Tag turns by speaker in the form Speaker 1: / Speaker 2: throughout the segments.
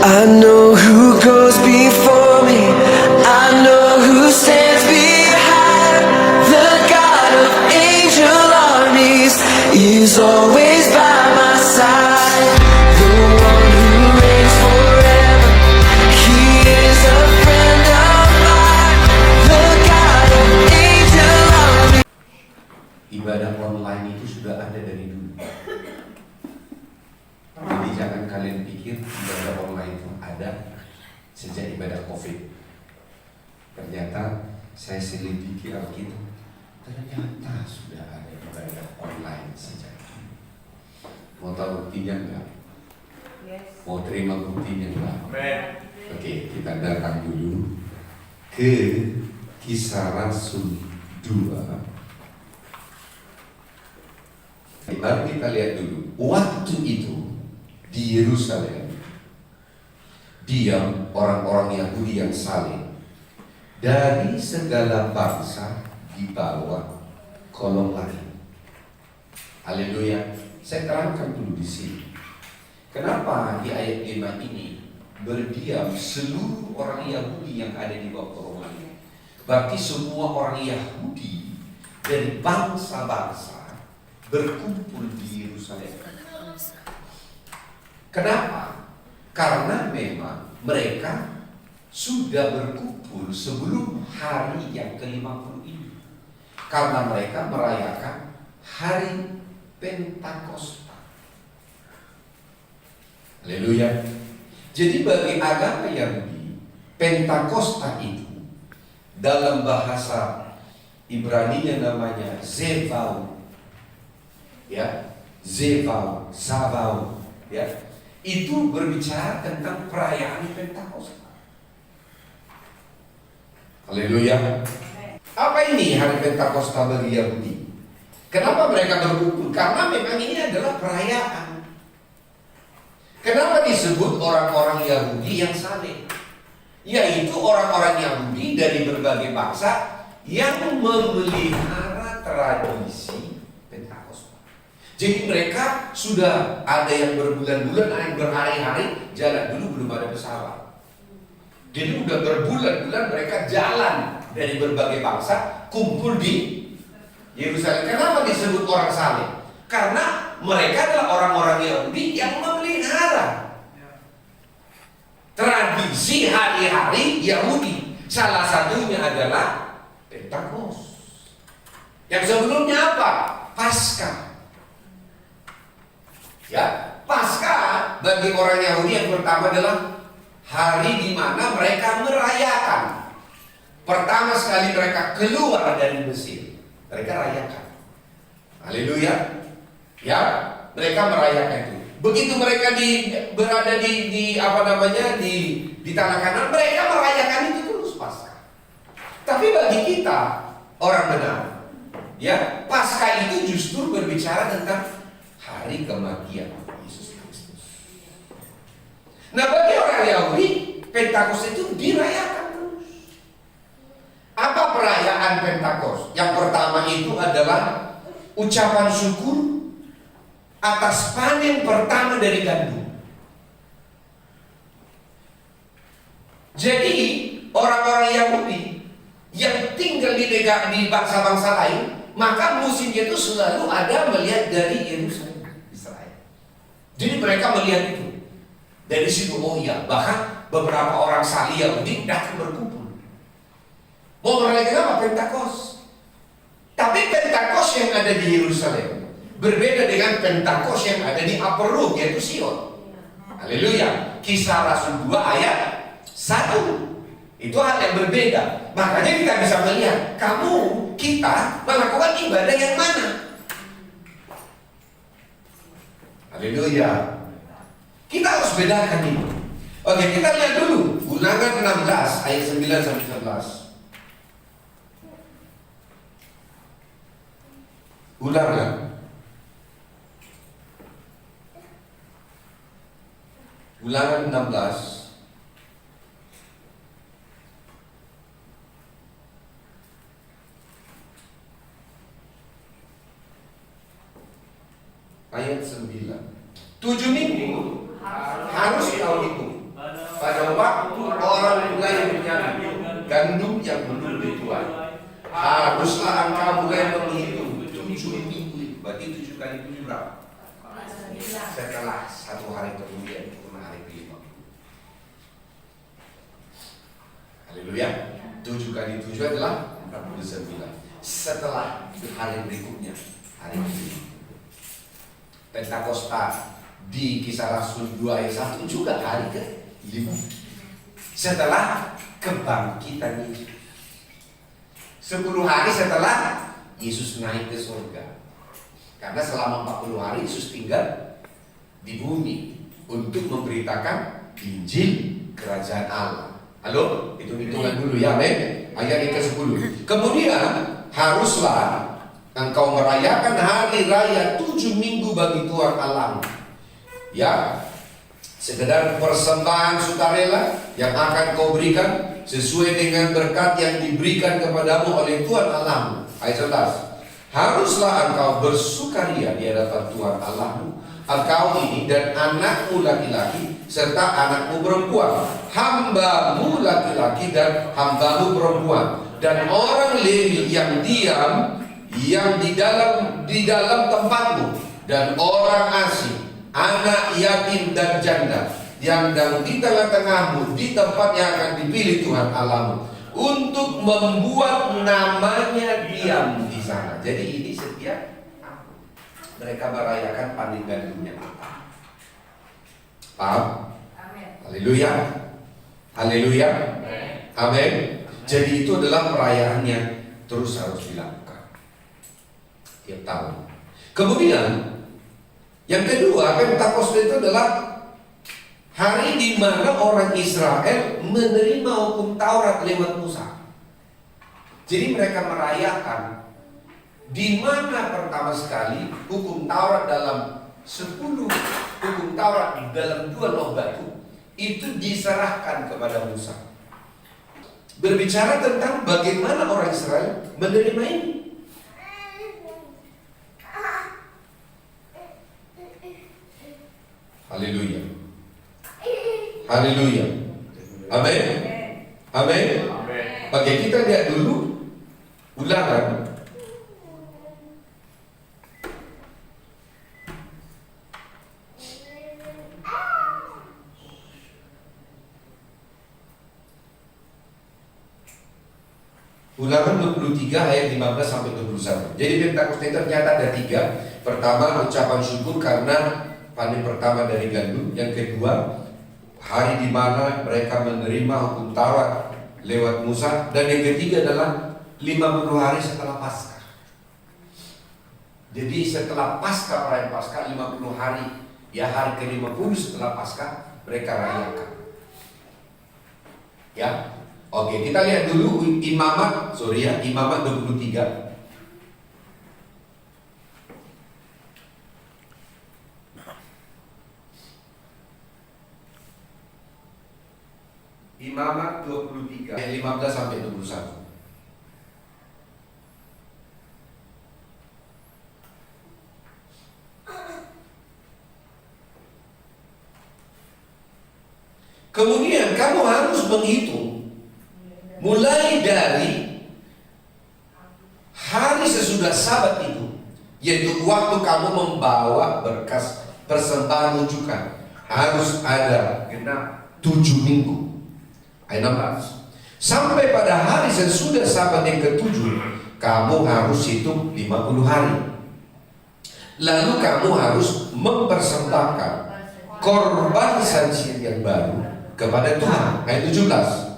Speaker 1: I know who goes before me. I know who stands behind. The God of angel armies is always by my side. The one who reigns forever, he is a friend of mine. The God of angel armies.
Speaker 2: Ibadah online itu sudah ada dari dulu. Jadi jangan kalian pikir ibadah online itu ada sejak ibadah COVID. Ternyata saya selidiki Alkitab, ternyata sudah ada ibadah online sejak dulu. Mau tahu buktinya enggak?
Speaker 3: Yes.
Speaker 2: Mau terima buktinya enggak?
Speaker 4: Amen.
Speaker 2: Oke, kita datang dulu ke Kisah Rasul 2. Mari kita lihat dulu. Waktu itu di Yerusalem diam orang-orang Yahudi yang saleh dari segala bangsa di bawah kolong langit. Haleluya. Saya terangkan dulu di sini. Kenapa di ayat 5 ini berdiam seluruh orang Yahudi yang ada di bawah kolong langit? Berarti semua orang Yahudi dari bangsa-bangsa berkumpul di Yerusalem. Kenapa? Karena memang mereka sudah berkumpul sebelum hari yang ke-50 ini. Karena mereka merayakan hari Pentakosta. Haleluya. Jadi bagi agama Yahudi, Pentakosta itu dalam bahasa Ibrani namanya Zevau. Ya, Zevau, Savau, ya, itu berbicara tentang perayaan Pentakosta. Haleluya. Apa ini hari Pentakosta bagi Yahudi? Kenapa mereka berkumpul? Karena memang ini adalah perayaan. Kenapa disebut orang-orang Yahudi yang saleh? Yaitu orang-orang Yahudi dari berbagai bangsa yang memelihara tradisi Pentakosta. Jadi mereka sudah ada yang berbulan-bulan, ada yang berhari-hari jalan. Dulu belum ada pesawat. Jadi udah berbulan-bulan mereka jalan dari berbagai bangsa kumpul di Yerusalem. Kenapa disebut orang saleh? Karena mereka adalah orang-orang Yahudi yang memelihara tradisi hari-hari Yahudi. Salah satunya adalah Pentakosta. Yang sebelumnya apa? Paskah. Ya, Paskah bagi orang Yahudi yang pertama adalah hari di mana mereka merayakan. Pertama sekali mereka keluar dari Mesir, mereka rayakan. Haleluya. Ya, mereka merayakan itu. Begitu mereka berada di tanah Kanan, mereka merayakan itu terus Paskah. Tapi bagi kita orang benar, ya, Paskah itu justru berbicara tentang hari kematian Yesus Kristus. Nah, bagi orang Yahudi, Pentakosta itu dirayakan terus. Apa perayaan Pentakosta? Yang pertama itu adalah ucapan syukur atas panen pertama dari gandum. Jadi orang-orang Yahudi yang tinggal di bangsa-bangsa lain, maka musimnya itu selalu ada melihat dari Yerusalem, Israel. Jadi mereka melihat itu dari situ. Oh iya, bahkan beberapa orang saleh Yahudi datang berkumpul. Mau merayakan apa? Pentakosta. Tapi Pentakosta yang ada di Yerusalem berbeda dengan Pentakosta yang ada di Upper Room, yaitu Sion. Haleluya. Kisah Rasul 2 ayat 1. Itu hal yang berbeda. Makanya kita bisa melihat kita melakukan ibadah yang mana. Haleluya. Kita harus bedakan ini. Oke, kita lihat dulu Ulangan 16 ayat 9 sampai 11. Ulangan 16 ayat 9. 7 minggu harus kau hitung. pada waktu orang mulai menyapu gandum yang belum dituai, haruslah engkau mulai menghitung 7 minggu. Berarti 7 kali 7 berapa? Setelah 1 hari kemudian, hari kelima. Haleluya. 7 kali 7 adalah 49. Setelah hari berikutnya, hari kelima. Pentakosta di Kisah Rasul 2 ayat 1 juga hari ke-5. Setelah kebangkitan Yesus. 10 hari setelah Yesus naik ke surga. Karena selama 40 hari Yesus tinggal di bumi untuk memberitakan Injil Kerajaan Allah. Halo, hitung-hitungan dulu ya, men. Ayat yang ke-10. Kemudian haruslah engkau merayakan hari raya 7 minggu bagi Tuhan Allah. Ya, sekedar persembahan sukarela yang akan kau berikan sesuai dengan berkat yang diberikan kepadamu oleh Tuhan Allah. Ayat 11. Haruslah engkau bersukaria di hadapan Tuhan Allahmu, engkau ini dan anakmu laki-laki serta anakmu perempuan, hambamu laki-laki dan hambamu perempuan, dan orang Lewi yang diam yang di dalam tempatmu, dan orang asing, anak yatim dan janda yang di tengah-tengahmu di tempat yang akan dipilih Tuhan Allahmu untuk membuat namanya diam di sana. Jadi ini setiap mereka merayakan panen gandumnya. Paham? Haleluya. Haleluya. Amin. Jadi itu adalah perayaan yang terus harus dilakukan tiap tahun. Kemudian yang kedua, Pentakosta itu adalah hari di mana orang Israel menerima hukum Taurat lewat Musa. Jadi mereka merayakan di mana pertama sekali hukum Taurat dalam 10 hukum Taurat dalam 2 loh batu itu diserahkan kepada Musa. Berbicara tentang bagaimana orang Israel menerima ini. Haleluya. Haleluya. Amin. Amin. Oke, kita lihat dulu Ulangan Ulangan 23 ayat 15 sampai 21. Jadi Pentakosta itu ternyata ada 3. Pertama, ucapan syukur karena panen pertama dari gandum. Yang kedua, hari di mana mereka menerima hukum Taurat lewat Musa. Dan yang ketiga adalah 50 hari setelah Paskah. Jadi setelah Paskah, perayaan Paskah 50 hari, ya hari ke-50 setelah Paskah mereka rayakan. Ya. Oke, kita lihat dulu Imamat 23. Imamat 23 ayat 15 sampai 21. Kemudian kamu harus menghitung mulai dari hari sesudah Sabat itu, yaitu waktu kamu membawa berkas persembahan rujukan, harus ada genap 7 minggu. Ayat 16. Sampai pada hari sesudah Sabat yang ke-7, kamu harus hitung 50 hari. Lalu kamu harus mempersembahkan korban sajian yang baru kepada Tuhan. Ayat 17.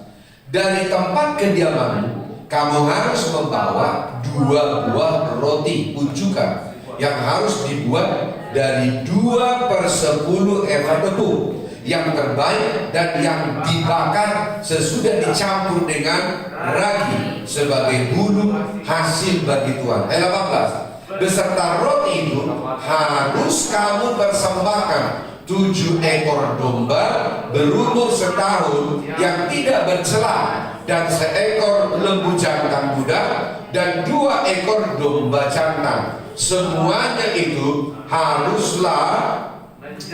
Speaker 2: Dari tempat kediamanmu kamu harus membawa 2 buah roti unjukan yang harus dibuat dari 2/10 efa tepung yang terbaik dan yang dibakar sesudah dicampur dengan ragi sebagai bulu hasil bagi Tuhan. Ayat 18. Beserta roti itu harus kamu persembahkan 7 ekor domba berumur setahun yang tidak bercela, dan seekor lembu jantan muda, dan 2 ekor domba jantan. Semuanya itu haruslah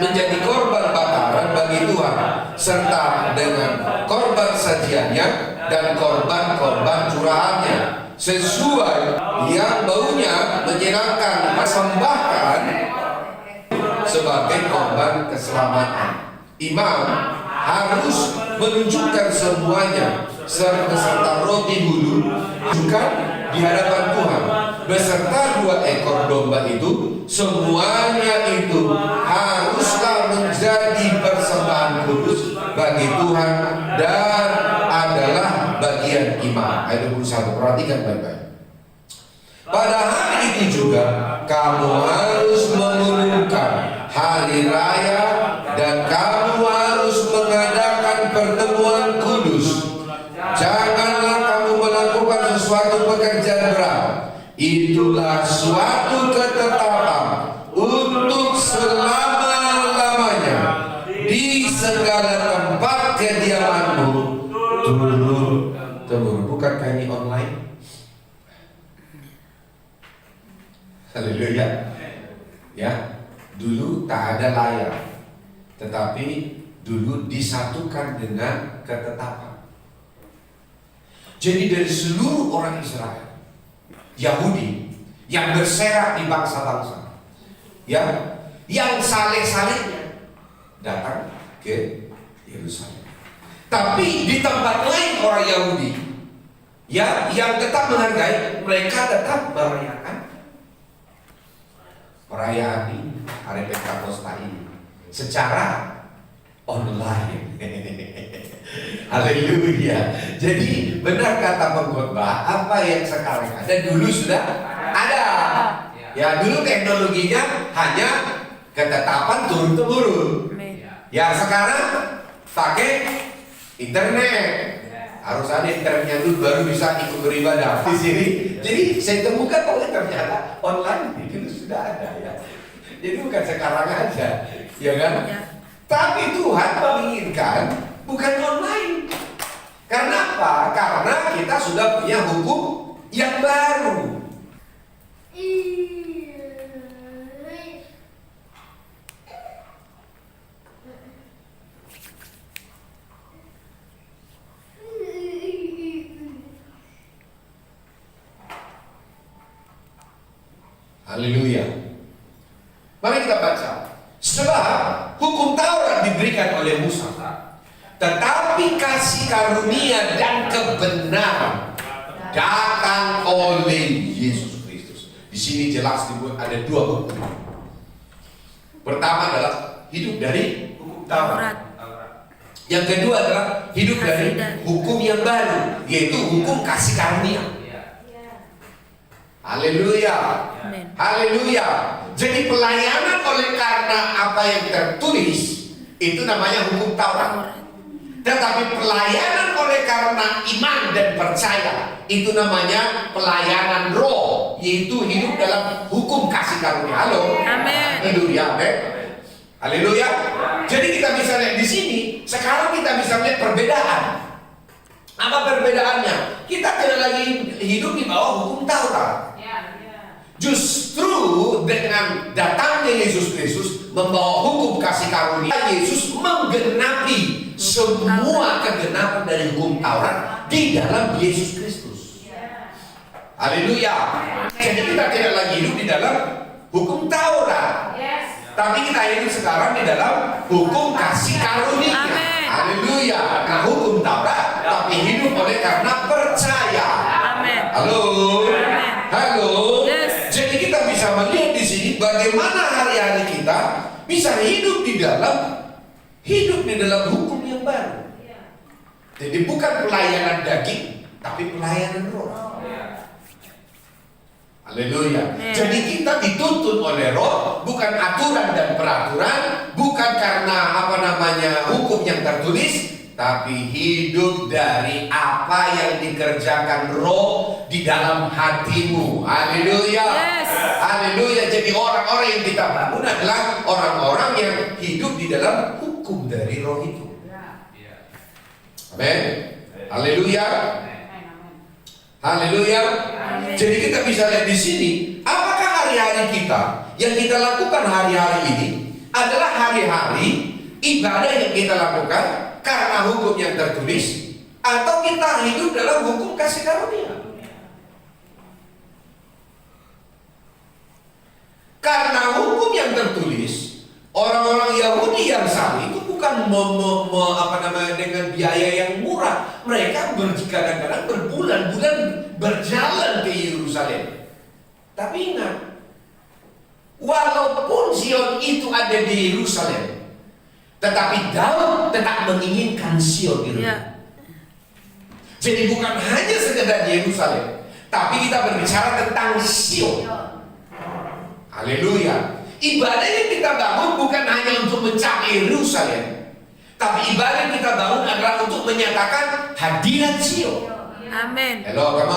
Speaker 2: menjadi korban bakaran bagi Tuhan serta dengan korban sajiannya dan korban-korban curahannya, sesuai yang baunya menyenangkan, persembahkan sebagai korban keselamatan. Imam harus menunjukkan semuanya beserta roti bulu juga di hadapan Tuhan beserta 2 ekor domba itu. Semuanya itu haruslah menjadi persembahan kudus bagi Tuhan dan adalah bagian imam. Ayat 21, perhatikan baik-baik. Pada hari itu juga kamu harus mengumumkan hari raya dan kamu harus mengadakan pertemuan kudus. Janganlah kamu melakukan sesuatu pekerjaan berat. Itulah suatu ketetapan untuk selama-lamanya di segala tempat kediamanmu turun-temurun. Bukankah ini online? Haleluya. Ya, dulu tak ada layar, tetapi dulu disatukan dengan ketetapan. Jadi dari seluruh orang Israel, Yahudi yang berserak di bangsa-bangsa, ya, yang saleh-salehnya datang ke Yerusalem. Tapi di tempat lain orang Yahudi, ya, yang tetap menghargai, mereka tetap merayakan perayaan ini, hari Pentakosta ini, secara online. Haleluya. Jadi benar kata pengkhotbah, apa yang sekarang ada dulu sudah ada. Ya, dulu teknologinya hanya ketetapan turun-temurun. Ya, sekarang pakai internet. Harus ada internetnya dulu baru bisa ikut beribadah di sini. Jadi saya temukan ternyata online itu sudah ada, ya. Jadi bukan sekarang aja, ya kan? Tapi Tuhan menginginkan bukan online. Karena apa? Karena kita sudah punya hukum yang baru. Haleluya. Mari kita baca. Sebab hukum Taurat diberikan oleh Musa, tetapi kasih karunia dan kebenaran datang oleh Yesus Kristus. Di sini jelas dibuat ada 2 hukum. Pertama adalah hidup dari hukum Taurat. Yang kedua adalah hidup dari hukum yang baru, yaitu hukum kasih karunia. Haleluya. Haleluya. Jadi pelayanan oleh karena apa yang tertulis itu namanya hukum Taurat. Tetapi pelayanan oleh karena iman dan percaya itu namanya pelayanan roh, yaitu hidup dalam hukum kasih karunia. Halo.
Speaker 3: Amin.
Speaker 2: Haleluya. Amin. Haleluya. Jadi kita bisa lihat di sini. Sekarang kita bisa lihat perbedaan. Apa perbedaannya? Kita tidak lagi hidup di bawah hukum Taurat. Justru dengan datangnya Yesus Kristus membawa hukum kasih karunia, Yesus menggenapi semua kegenapan dari hukum Taurat di dalam Yesus Kristus. Haleluya. Jadi kita tidak lagi hidup di dalam hukum Taurat, tapi kita hidup sekarang di dalam hukum kasih karunia. Haleluya. Nah, hukum Taurat tapi hidup oleh karena percaya. Halo. Halo. Jadi kita bisa melihat di sini bagaimana hari-hari kita bisa hidup di dalam hukum yang baru. Jadi bukan pelayanan daging, tapi pelayanan roh. Haleluya. Jadi kita dituntun oleh roh, bukan aturan dan peraturan, bukan karena hukum yang tertulis, tapi hidup dari apa yang dikerjakan roh di dalam hatimu. Haleluya. Haleluya. Jadi orang-orang yang kita bangun adalah orang-orang yang hidup di dalam hukum dari roh itu. Amin. Haleluya. Haleluya. Jadi kita bisa lihat di sini, apakah hari-hari kita yang kita lakukan hari-hari ini adalah hari-hari ibadah yang kita lakukan hukum yang tertulis atau kita hidup dalam hukum kasih karunia. Karena hukum yang tertulis, orang-orang Yahudi yang saleh itu bukan dengan biaya yang murah. Mereka kadang-kadang berbulan-bulan berjalan ke Yerusalem. Tapi ingat, walaupun Sion itu ada di Yerusalem, tetapi Daud tetap menginginkan Sion itu. Jadi bukan hanya sekedar di Yerusalem, tapi kita berbicara tentang Sion. Haleluya. Ibadah yang kita bangun bukan hanya untuk mencapai Yerusalem, tapi ibadah yang kita bangun adalah untuk menyatakan hadirat Sion.
Speaker 3: Amin.
Speaker 2: Hello, come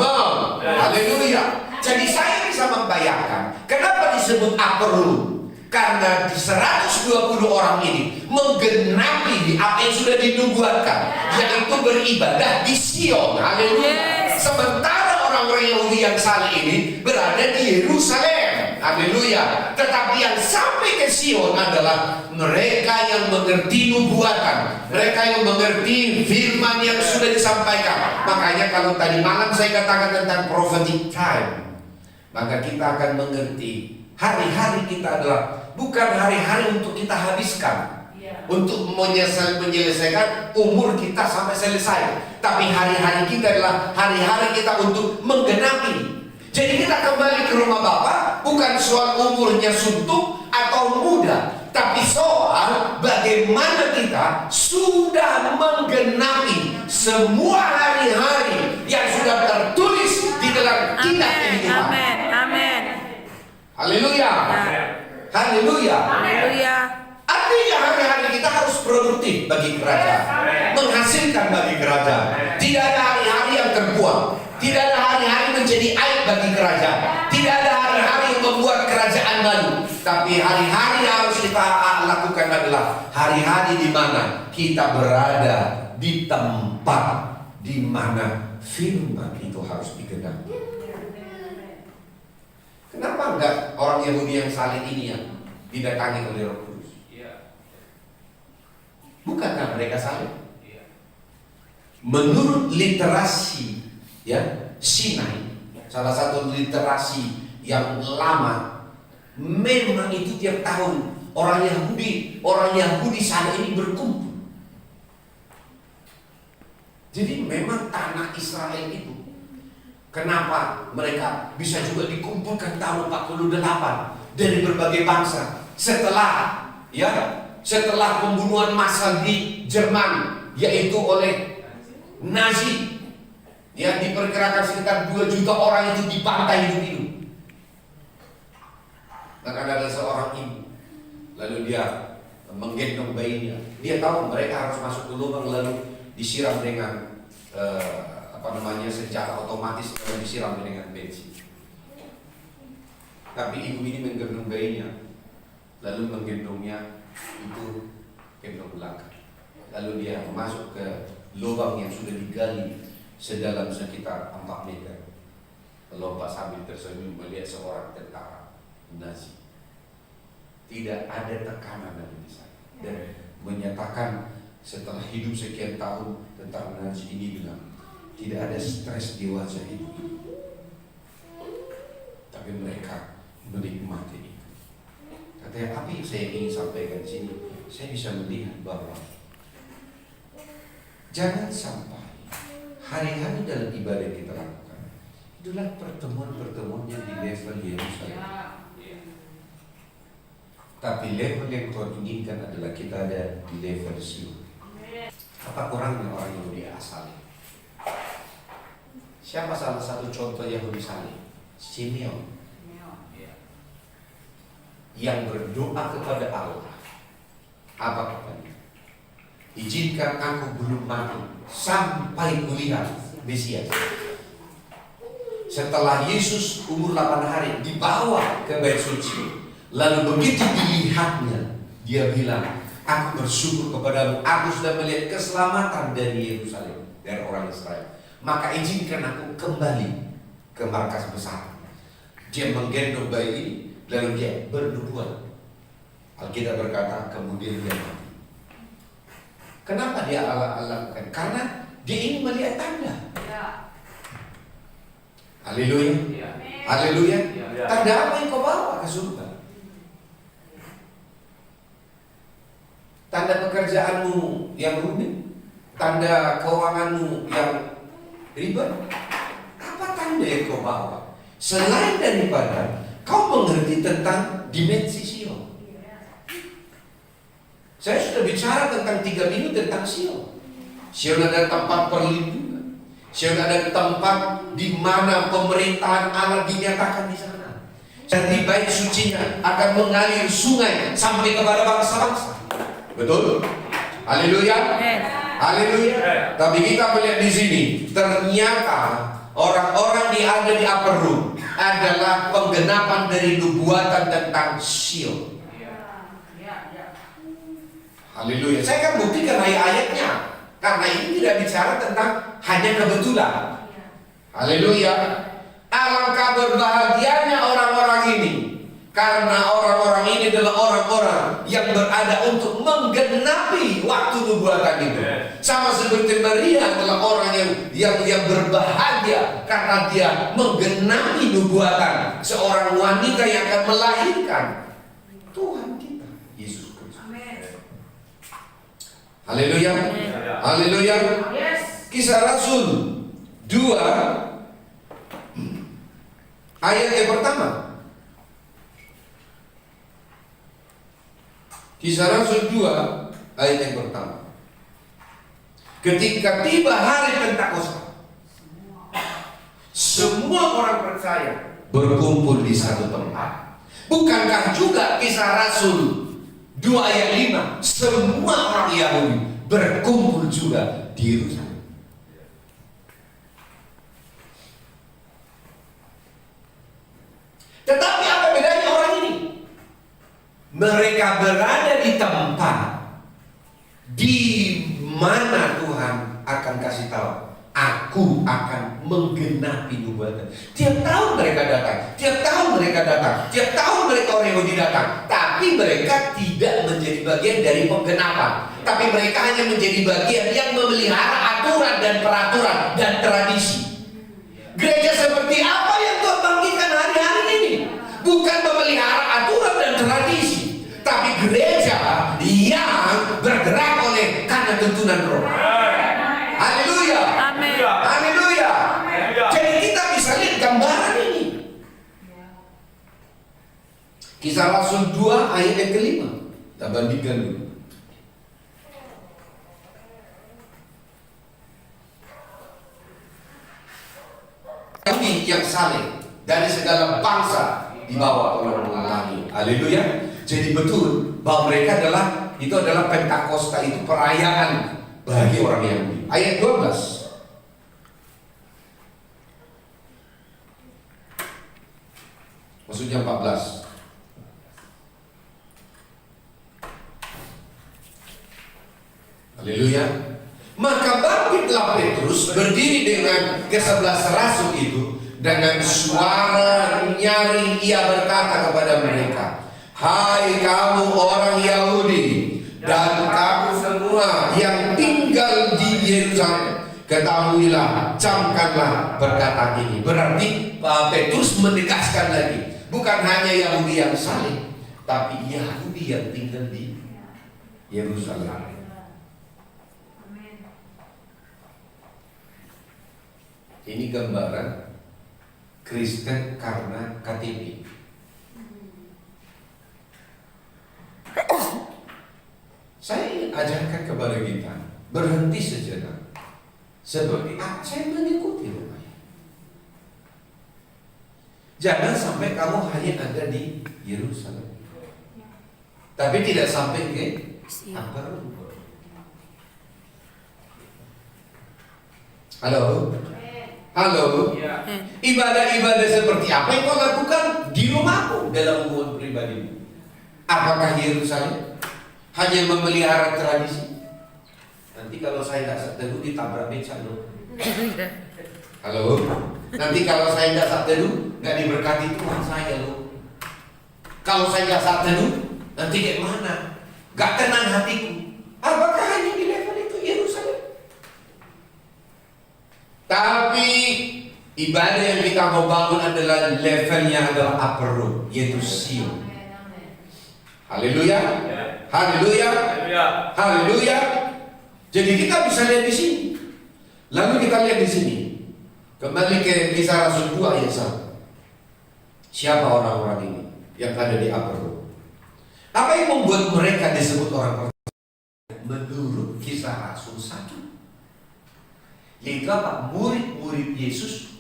Speaker 2: on. Haleluya. Jadi saya bisa membayangkan kenapa disebut Aperlu. Karena 120 orang ini menggenapi apa yang sudah dinubuatkan, yaitu beribadah di Sion. Haleluya. Sementara orang-orang Yahudi yang saleh ini berada di Yerusalem. Haleluya. Tetapi yang sampai ke Sion adalah mereka yang mengerti nubuatan, mereka yang mengerti firman yang sudah disampaikan. Makanya kalau tadi malam saya katakan tentang prophetic time, maka kita akan mengerti hari-hari kita adalah bukan hari-hari untuk kita habiskan, untuk menyelesaikan umur kita sampai selesai, tapi hari-hari kita adalah hari-hari kita untuk menggenapi. Jadi kita kembali ke rumah Bapa bukan soal umurnya suntuk atau muda, tapi soal bagaimana kita sudah menggenapi semua hari-hari yang sudah tertulis di dalam kitab kehidupan.
Speaker 3: Amin.
Speaker 2: Haleluya. Haleluya.
Speaker 3: Haleluya.
Speaker 2: Artinya hari-hari kita harus produktif bagi kerajaan, menghasilkan bagi kerajaan. Tidak ada hari-hari yang terbuang, tidak ada hari-hari menjadi aib bagi kerajaan, tidak ada hari-hari yang membuat kerajaan malu. Tapi hari-hari yang harus kita lakukan adalah hari-hari di mana kita berada di tempat di mana firman itu harus digenapi. Kenapa enggak orang Yahudi yang saleh ini yang didatangi oleh Roh Kudus? Bukankah mereka saleh? Menurut literasi Sinai, salah satu literasi yang lama, memang itu tiap tahun orang Yahudi saleh ini berkumpul. Jadi memang tanah Israel itu, kenapa mereka bisa juga dikumpulkan tahun 48 dari berbagai bangsa setelah pembunuhan massal di Jerman, yaitu oleh Nazi. Diperkirakan sekitar 2 juta orang itu dibantai hidup-hidup. Maka ada seorang ibu, lalu dia menggendong bayinya. Dia tahu mereka harus masuk ke lubang lalu disiram dengan senjata otomatis, lalu disiram dengan bensin. Tapi ibu ini menggendong bayinya, lalu menggendongnya itu gendong belakang. Lalu dia masuk ke lubang yang sudah digali sedalam sekitar 4 meter. Lompat sambil tersenyum melihat seorang tentara Nazi. Tidak ada tekanan dalam diri saya, dan menyatakan setelah hidup sekian tahun, tentara Nazi ini bilang tidak ada stres di wajah ibu, tapi mereka menikmati itu. Katanya, apa yang saya ingin sampaikan di sini? Saya bisa melihat bahwa jangan sampai hari-hari dalam ibadah yang kita lakukan itulah pertemuan-pertemuan yang di level Yerusalem. Tapi level yang Tuhan inginkan adalah kita ada di level Sion. Apa kurangnya orang Yahudi asal? Siapa salah satu contoh Yahudi saleh? Simeon, yang berdoa kepada Allah. Apa katanya? Izinkan aku belum mati sampai kulihat Mesias. Setelah Yesus umur 8 hari dibawa ke Bait Suci, lalu begitu dilihatnya, dia bilang, aku bersyukur kepadamu, aku sudah melihat keselamatan dari Yerusalem, dari orang Israel. Maka izinkan aku kembali ke markas besar. Dia menggendong bayi ini, lalu dia bernubuat. Alkitab berkata kemudian dia mati. Kenapa dia lakukan? Karena dia ingin melihat tanda. Haleluya. Haleluya. Tanda apa yang kau bawa ke surga? Tanda pekerjaanmu yang rumit? Tanda keuanganmu yang ribet? Apa tanda yang kau bawa? Selain daripada kau mengerti tentang dimensi Sion. Saya sudah bicara tentang 3 minggu tentang Sion. Sion ada tempat perlindungan. Sion ada tempat di mana pemerintahan Allah dinyatakan di sana. Dan di bait sucinya akan mengalir sungai sampai kepada bangsa-bangsa. Betul? Haleluya. Haleluya. Tapi kita melihat di sini, ternyata orang-orang yang ada di upper room adalah penggenapan dari nubuatan tentang Sion. Haleluya. Saya akan buktikan ayat-ayatnya, karena ini tidak bicara tentang hanya kebetulan. Haleluya. Alangkah berbahagianya orang-orang ini, karena orang-orang ini adalah orang-orang yang berada untuk menggenapi waktu nubuatan itu. Sama seperti Maria adalah orang yang berbahagia karena dia menggenapi nubuatan seorang wanita yang akan melahirkan Tuhan kita, Yesus Kristus. Haleluya. Haleluya. Kisah Rasul 2 ayat yang pertama. Kisah Rasul 2 ayat yang pertama. Ketika tiba hari Pentakosta, semua orang percaya berkumpul di satu tempat. Bukankah juga Kisah Rasul 2 ayat 5, semua orang Yahudi berkumpul juga di Yerusalem. Tetapi apa bedanya orang ini? Mereka berada di tempat di mana Tuhan akan kasih tahu, aku akan menggenapi nubuatan. Tiap tahun mereka datang, tiap tahun mereka datang, tiap tahun mereka orang Yahudi datang. Tapi mereka tidak menjadi bagian dari penggenapan. Tapi mereka hanya menjadi bagian yang memelihara aturan dan peraturan dan tradisi. Gereja seperti apa yang Tuhan bangkitkan hari-hari ini? Bukan memelihara aturan dan tradisi, tapi gereja yang bergerak oleh karena tuntunan Roh. Haleluya.
Speaker 3: Amin.
Speaker 2: Haleluya. Jadi kita bisa lihat gambaran ini. Kisah Rasul 2 ayat yang kelima. Kita bandingkan dulu. Yahudi yang saleh dari segala bangsa dibawa oleh orang lain. Haleluya. Jadi betul bahwa mereka itu adalah Pentakosta, itu perayaan bagi orang Yahudi. Ayat 12. Maksudnya 14. Haleluya. Maka bangkitlah Petrus berdiri dengan ke-11 rasul itu, dengan suara nyaring ia berkata kepada mereka, hai kamu orang Yahudi dan kamu semua yang tinggal di Yerusalem, ketahuilah, camkanlah perkataan ini. Berarti Petrus menegaskan lagi, bukan hanya Yahudi yang saleh, tapi Yahudi yang tinggal di Yerusalem. Ini gambaran Kristen karena KTP. Saya ingin ajarkan kepada kita, berhenti sejenak. Seperti saya mengikuti rumahnya. Jangan sampai kamu hanya ada di Yerusalem, tapi tidak sampai ke Upper Room. Halo? Halo? Ibadah-ibadah seperti apa yang kau lakukan di rumahmu dalam hubungan pribadimu? Apakah Yerusalem hanya memelihara tradisi? Nanti kalau saya nggak seteduh ditabrak beca loh. Halo? Nanti kalau saya nggak seteduh nggak diberkati Tuhan saya loh. Kalau saya nggak seteduh nanti kayak mana? Nggak tenang hatiku. Apakah hanya di level Ibadah yang kita mau bangun adalah levelnya adalah upper room, yaitu Sion. Haleluya, haleluya, haleluya. Jadi kita bisa lihat di sini. Lalu kita lihat di sini. Kembali ke Kisah Rasul 2 ayat 1. Siapa orang-orang ini yang ada di upper room? Apa yang membuat mereka disebut orang percaya? Menurut Kisah Rasul 1, yaitu apa? Murid-murid Yesus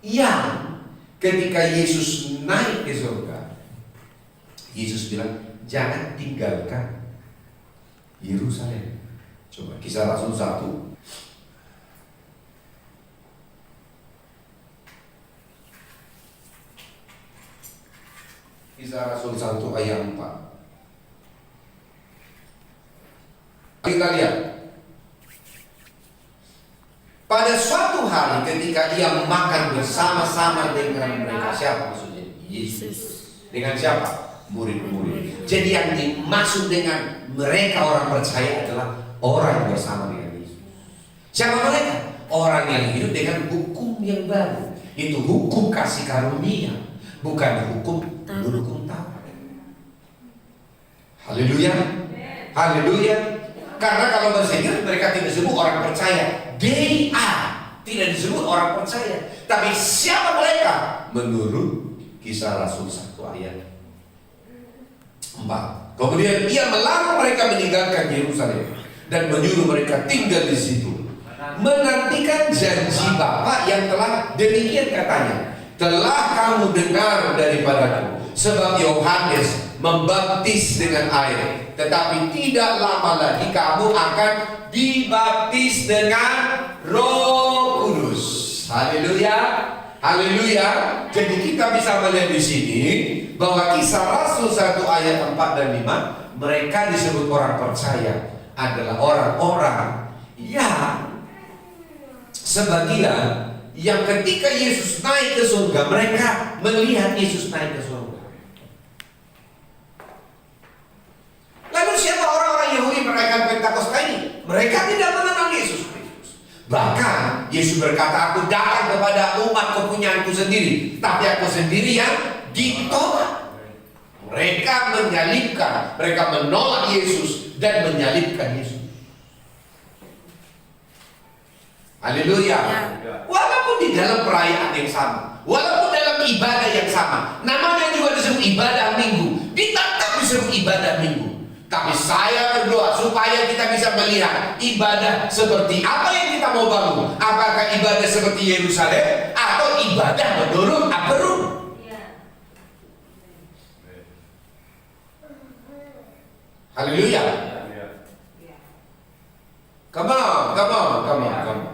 Speaker 2: yang ketika Yesus naik ke surga, Yesus bilang, jangan tinggalkan Yerusalem. Coba Kisah Rasul 1. Kisah Rasul 1 ayat 4. Kita lihat. Pada suatu hari ketika ia makan bersama-sama dengan mereka. Siapa maksudnya? Yesus. Dengan siapa? Murid-murid. Jadi yang dimaksud dengan mereka orang percaya adalah orang yang bersama dengan Yesus. Siapa mereka? Orang yang hidup dengan hukum yang baru. Itu hukum kasih karunia, bukan hukum Taurat. Haleluya, haleluya. Karena kalau bahasa Inggris mereka tidak disebut orang percaya. They are, tidak disebut orang percaya. Tapi siapa mereka? Menurut Kisah Rasul 1 ayat 4. Kemudian ia melarang mereka meninggalkan Yerusalem dan menyuruh mereka tinggal di situ, menantikan janji Bapa yang telah demikian katanya. Telah kamu dengar daripadaku, sebab Yohanes membaptis dengan air, tetapi tidak lama lagi kamu akan dibaptis dengan Roh Kudus. Haleluya, haleluya. Jadi kita bisa melihat di sini bahwa Kisah Rasul 1 ayat 4 dan 5, mereka disebut orang percaya adalah orang-orang yang sebagian yang ketika Yesus naik ke surga, mereka melihat Yesus naik ke surga. Lalu siapa orang-orang Yahudi merayakan Pentakosta ini? Mereka tidak mengenal Yesus Kristus. Bahkan Yesus berkata, aku datang kepada umat kepunyaanku sendiri, tapi aku sendiri yang ditolak. Mereka menyalibkan, mereka menolak Yesus dan menyalibkan Yesus. Haleluya. Walaupun di dalam perayaan yang sama, walaupun dalam ibadah yang sama, namanya juga disebut ibadah minggu, tetap disebut ibadah minggu. Tapi saya berdoa supaya kita bisa melihat ibadah seperti apa yang kita mau bangun. Apakah ibadah seperti Yerusalem atau ibadah menurut upper room? Haleluya. Come on.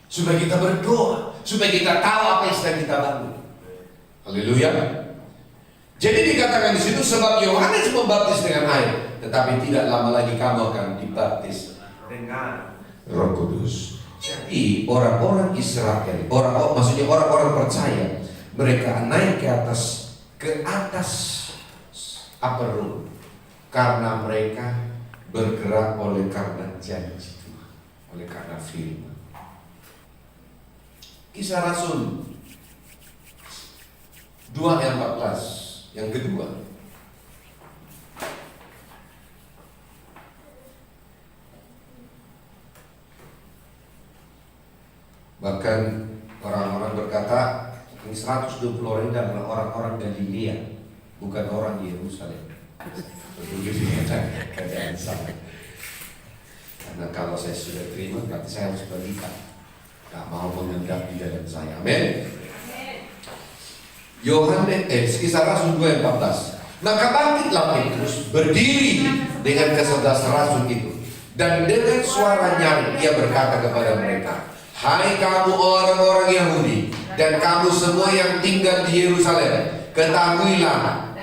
Speaker 2: Supaya kita berdoa, supaya kita tahu apa yang sedang kita bangun. Haleluya. Jadi dikatakan di situ, sebab Yohanes membaptis dengan air, tetapi tidak lama lagi kamu akan dibaptis dengan Roh Kudus. Jadi orang-orang Israel, maksudnya orang-orang percaya, mereka naik ke atas upper room karena mereka bergerak oleh karena janji Tuhan, oleh karena firman. Kisah Rasul 2 ayat 14 yang kedua. Bahkan orang-orang berkata, ini 120 orang ini adalah orang-orang Galilea, bukan orang Yerusalem. Begitu keadaan sama. Karena kalau saya sudah terima, berarti saya harus berikan. Gak mau mengendap di dalam saya. Amin. Yohanes, Kisah Rasul 2 ayat 14. Maka bangkitlah Petrus, berdiri dengan ke-11 rasul itu, dan dengan suara nyaring ia berkata kepada mereka, hai kamu orang-orang Yahudi dan kamu semua yang tinggal di Yerusalem, ketahuilah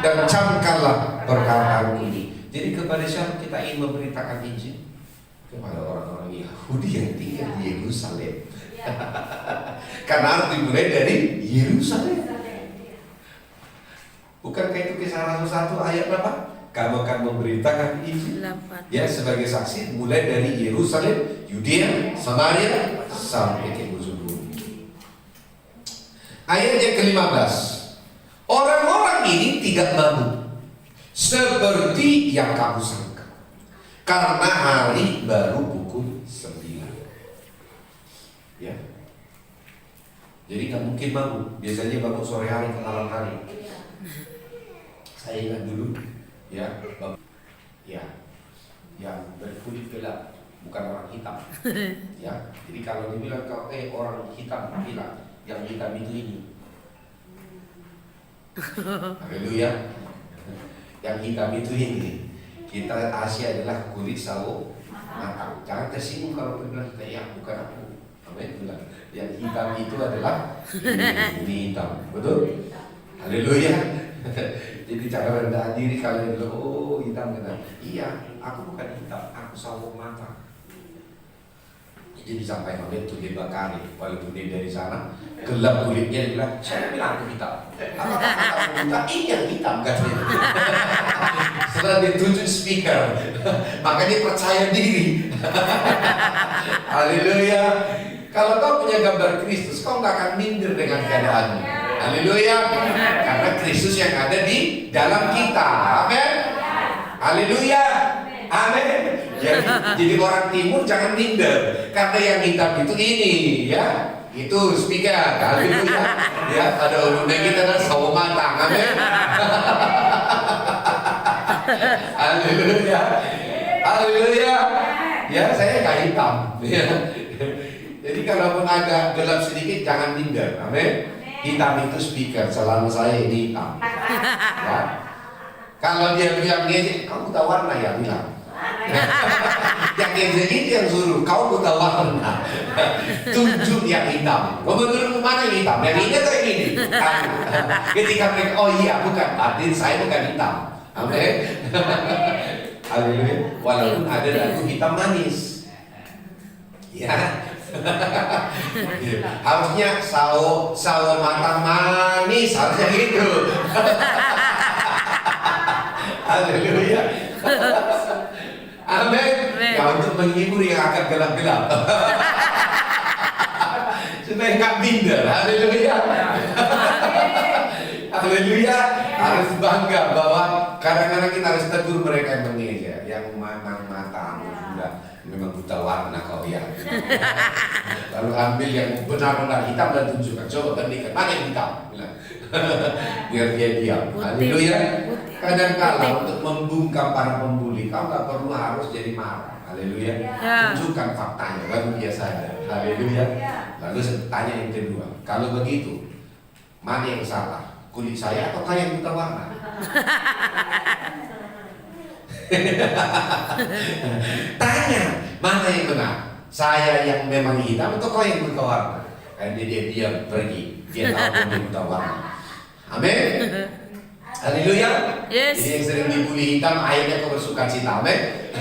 Speaker 2: dan camkanlah perkataan ini. Jadi kepada siapa kita ingin memberitakan Injil? Kepada orang-orang Yahudi yang tinggal di Yerusalem. Karena harus dimulai dari Yerusalem. Bukankah itu Kisah Rasul 1 ayat berapa? Kamu akan memberitakan Injil ya sebagai saksi mulai dari Yerusalem, Yudea, Samaria sampai ke ujung bumi. Ayat yang ke-15. Orang-orang ini tidak mabuk seperti yang kamu sangka, karena hari baru pukul 9. Ya. Jadi nggak mungkin mabuk. Biasanya mabuk sore hari ke malam hari. Saya ingat dulu, ya, yang berkulit gelap, bukan orang hitam. Ya, jadi kalau dibilang kau orang hitam, bilang yang hitam itu ini. Haleluya. Yang hitam itu ini. Kita Asia adalah kulit sawo matang. Jangan tersinggung kalau bilang kita ya bukan aku. Amin. Yang hitam itu adalah ini hitam, betul? Haleluya. Jadi jangan rendah diri kalau bilang oh hitam kena. Iya, aku bukan hitam, aku sawo matang. Jadi sampai Amin tuh dia bakari, walaupun dia dari sana gelap kulitnya, dia bilang, saya bilang aku hitam. Apakah kamu hitam? Ini yang hitam katanya. Setelah dia tunjuk speaker, maka dia percaya diri. Haleluya. Kalau kau punya gambar Kristus, kau nggak akan minder dengan keadaanmu. Haleluya. Karena Kristus yang ada di dalam kita. Amin. Haleluya. Amin. Jadi orang timur jangan minder, karena yang hitam itu ini, ya. Itu speaker. Haleluya. Ya, pada umumnya kita kan sawo matang. Amin. Haleluya. Haleluya. Ya, saya nggak hitam. Ya. Jadi kalaupun agak gelap sedikit jangan minder. Amin. Hitam itu speaker, selama saya ini hitam. Ya. Kalau dia bilang ngejek, kamu buta warna ya, bilang. Yang ngejek itu yang suruh, kau buta warna. Tunjuk yang hitam. Kau menurut mana yang hitam? Yang ini atau yang ini? Ketika mereka, oh iya bukan, artinya saya bukan hitam. Amin. Haleluya. Walaupun ada lagu hitam manis. Ya. Harusnya sawo matang manis, harusnya gitu. Haleluya. Amin. Ya, untuk menghibur yang agak gelap-gelap. Supaya nggak minder. Haleluya. Haleluya. Harus bangga bahwa kadang-kadang kita harus tegur mereka yang mengeja, yang matang sudah memang buta warna kau ya. Lalu ambil yang benar-benar hitam dan tunjukkan. Coba bandingkan mana yang hitam. Biar dia diam. Haleluya. Kadang-kala untuk membungkam para pembuli, kau nggak perlu harus jadi marah. Haleluya. Tunjukkan faktanya, baru dia sadar. Haleluya. Lalu tanya yang kedua, kalau begitu, mana yang salah? Kulit saya atau yang buta warna? Tanya, mana yang benar? Saya yang memang hitam atau kau yang buta warna? Dan dia pergi, dia tahu dia buta warna. Amin. Haleluya.
Speaker 3: Yes.
Speaker 2: Jadi yang sering dibully hitam, akhirnya kau bersuka cita. Amin.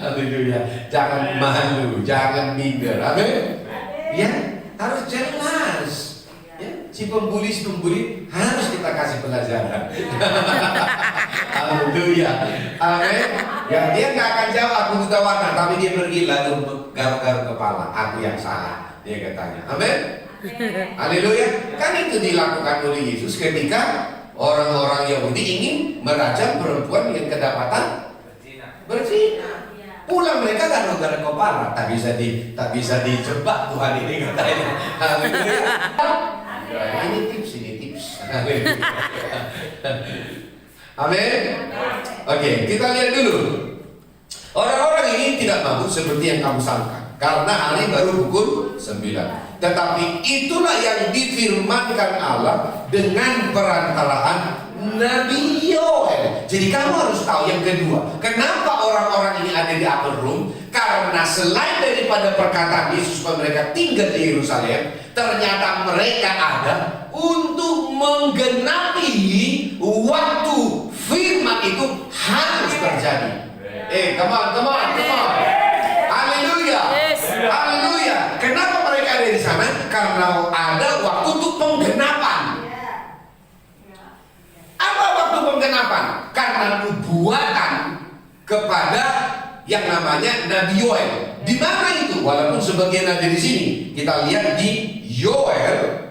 Speaker 2: Haleluya. Jangan malu, jangan minder. Amin. Ya, harus jelas. Ya, si pembuli harus kita kasih pelajaran. Haleluya. Amin. Ya, dia nggak akan jawab aku buta warna, tapi dia pergi lalu garuk-garuk kepala. Aku yang salah. Dia katanya. Amin. Haleluya. Kan itu dilakukan oleh Yesus ketika orang-orang Yahudi ingin merajam perempuan yang kedapatan berzina. Pulang mereka garuk-garuk kepala, tak bisa dijebak Tuhan ini katanya. Haleluya. Ini tips. Amin. Oke, kita lihat dulu. Orang-orang ini tidak mabuk seperti yang kamu sangka, karena hari baru pukul 9. Tetapi itulah yang difirmankan Allah dengan perantaraan Nabi Yoel. Jadi kamu harus tahu yang kedua, kenapa orang-orang ini ada di upper room? Karena selain daripada perkataan Yesus bahwa mereka tinggal di Yerusalem, ternyata mereka ada untuk menggenapi waktu firman itu harus terjadi. Come on. Haleluya. Haleluya. Kenapa mereka ada di sana? Karena ada waktu untuk penggenapan. Apa waktu penggenapan? Karena nubuatan kepada yang namanya Nabi Yoel. Di mana itu? Walaupun sebagian ada di sini. Kita lihat di Yoel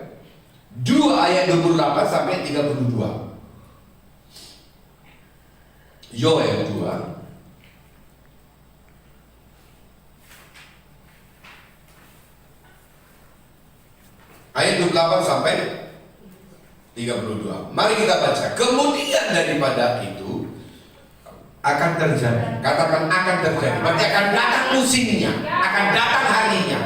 Speaker 2: 2 ayat 28 sampai 32. Yoel 2 ayat 28 sampai 32. Mari kita baca. Kemudian daripada itu akan terjadi. Katakan akan terjadi. Berarti akan datang musimnya, akan datang harinya.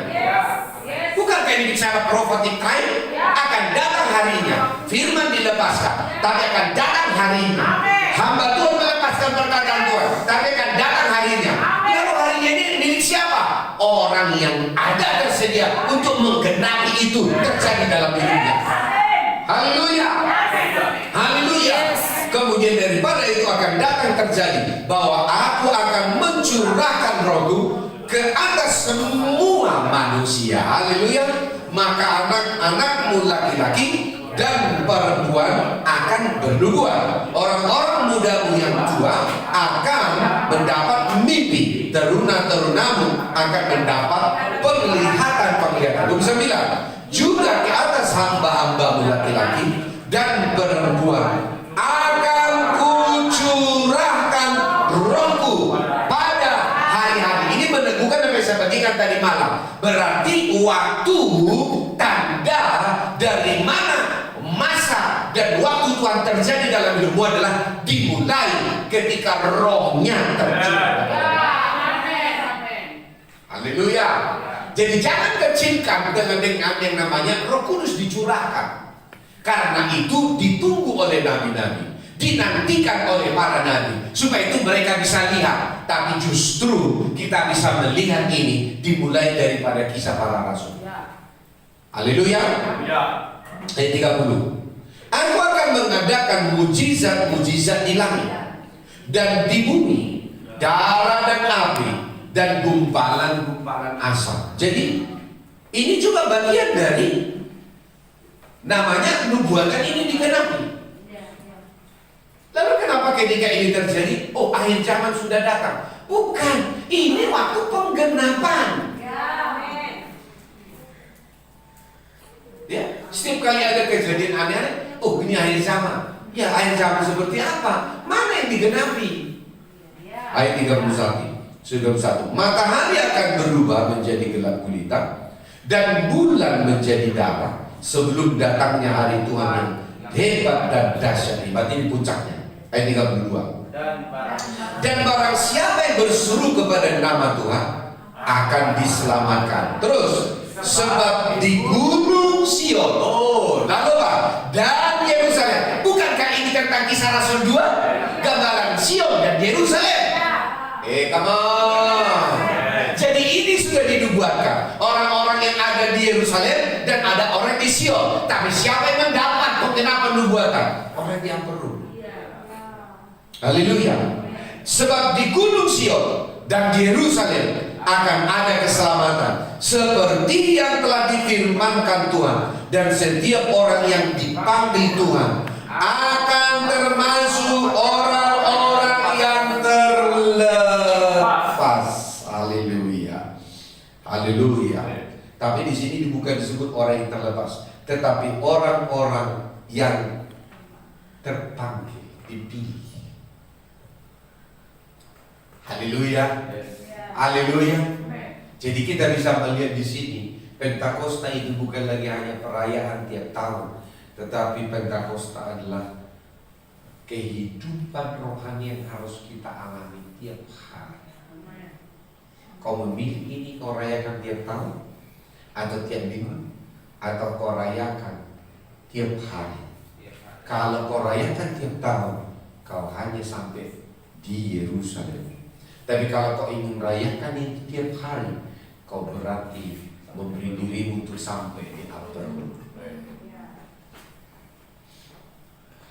Speaker 2: Bukankah ini bicara prophetic time? Akan datang harinya. Firman dilepaskan, tapi akan datang harinya. Hamba Tuhan melepaskan perkataan Tuhan, tapi akan datang harinya. Lalu harinya ini milik siapa? Orang yang ada tersedia untuk menggenapi itu terjadi dalam dirinya. Haleluya. Haleluya. Kemudian daripada itu akan datang terjadi bahwa aku akan mencurahkan rohku ke atas semua manusia. Haleluya. Maka anak-anakmu laki-laki dan perempuan akan bernubuat. Orang-orang mudamu yang tua akan mendapat mimpi. Teruna-terunamu akan mendapat penglihatan-penglihatan. Lu bisa bilang, juga ke atas hamba-hambamu laki-laki dan perempuan akan kucurahkan rohku pada hari-hari. Ini meneguhkan apa yang saya bagikan tadi malam. Berarti waktu, tanda dari mana masa dan waktu Tuhan terjadi dalam hidupmu adalah dimulai ketika rohnya tercurah. Haleluya. Jadi jangan kecilkan dengan yang namanya Roh Kudus dicurahkan. Karena itu ditunggu oleh nabi-nabi, dinantikan oleh para nabi, supaya itu mereka bisa lihat. Tapi justru kita bisa melihat ini dimulai daripada kisah para rasul. Haleluya. Ayat 30. Aku akan mengadakan mujizat-mujizat di langit dan di bumi, darah dan api dan gumpalan-gumpalan asap. Jadi ini juga bagian dari namanya nubuatan ini digenapi. Lalu kenapa ketika ini terjadi? Oh, akhir zaman sudah datang. Bukan, ini waktu penggenapan. Ya, setiap kali ada kejadian aneh-aneh, oh ini akhir zaman. Ya, akhir zaman seperti apa? Mana yang digenapi? Ayat 31. Matahari akan berubah menjadi gelap gulita dan bulan menjadi darah sebelum datangnya hari Tuhan yang hebat dan dahsyat. Ini puncaknya. Ayat 32. Dan barang siapa yang berseru kepada nama Tuhan akan diselamatkan. Terus, sebab di Gunung Sion, oh, lalu apa? Dan Yerusalem. Bukankah ini tentang Kisah Rasul 2? Gambaran Sion dan Yerusalem. Come on. Jadi ini sudah dinubuatkan. Orang-orang yang ada di Yerusalem dan ada orang di Sion. Tapi siapa yang mendapat penggenapan nubuatan? Orang yang perlu. Haleluya. Sebab di Gunung Sion dan di Yerusalem akan ada keselamatan seperti yang telah difirmankan Tuhan, dan setiap orang yang dipanggil Tuhan akan termasuk orang-orang yang terlepas. Haleluya. Haleluya. Tapi di sini bukan disebut orang yang terlepas, tetapi orang-orang yang terpanggil, dipilih. Haleluya. Haleluya. Jadi kita bisa melihat di sini Pentakosta itu bukan lagi hanya perayaan tiap tahun, tetapi Pentakosta adalah kehidupan rohani yang harus kita alami tiap hari. Kau memilih ini, kau rayakan tiap tahun atau tiap minggu, atau kau rayakan tiap hari. Kalau kau rayakan tiap tahun, kau hanya sampai di Yerusalem. Tapi kalau kau ingin merayakan itu tiap hari, kau berarti memberi dirimu untuk sampai di upper room.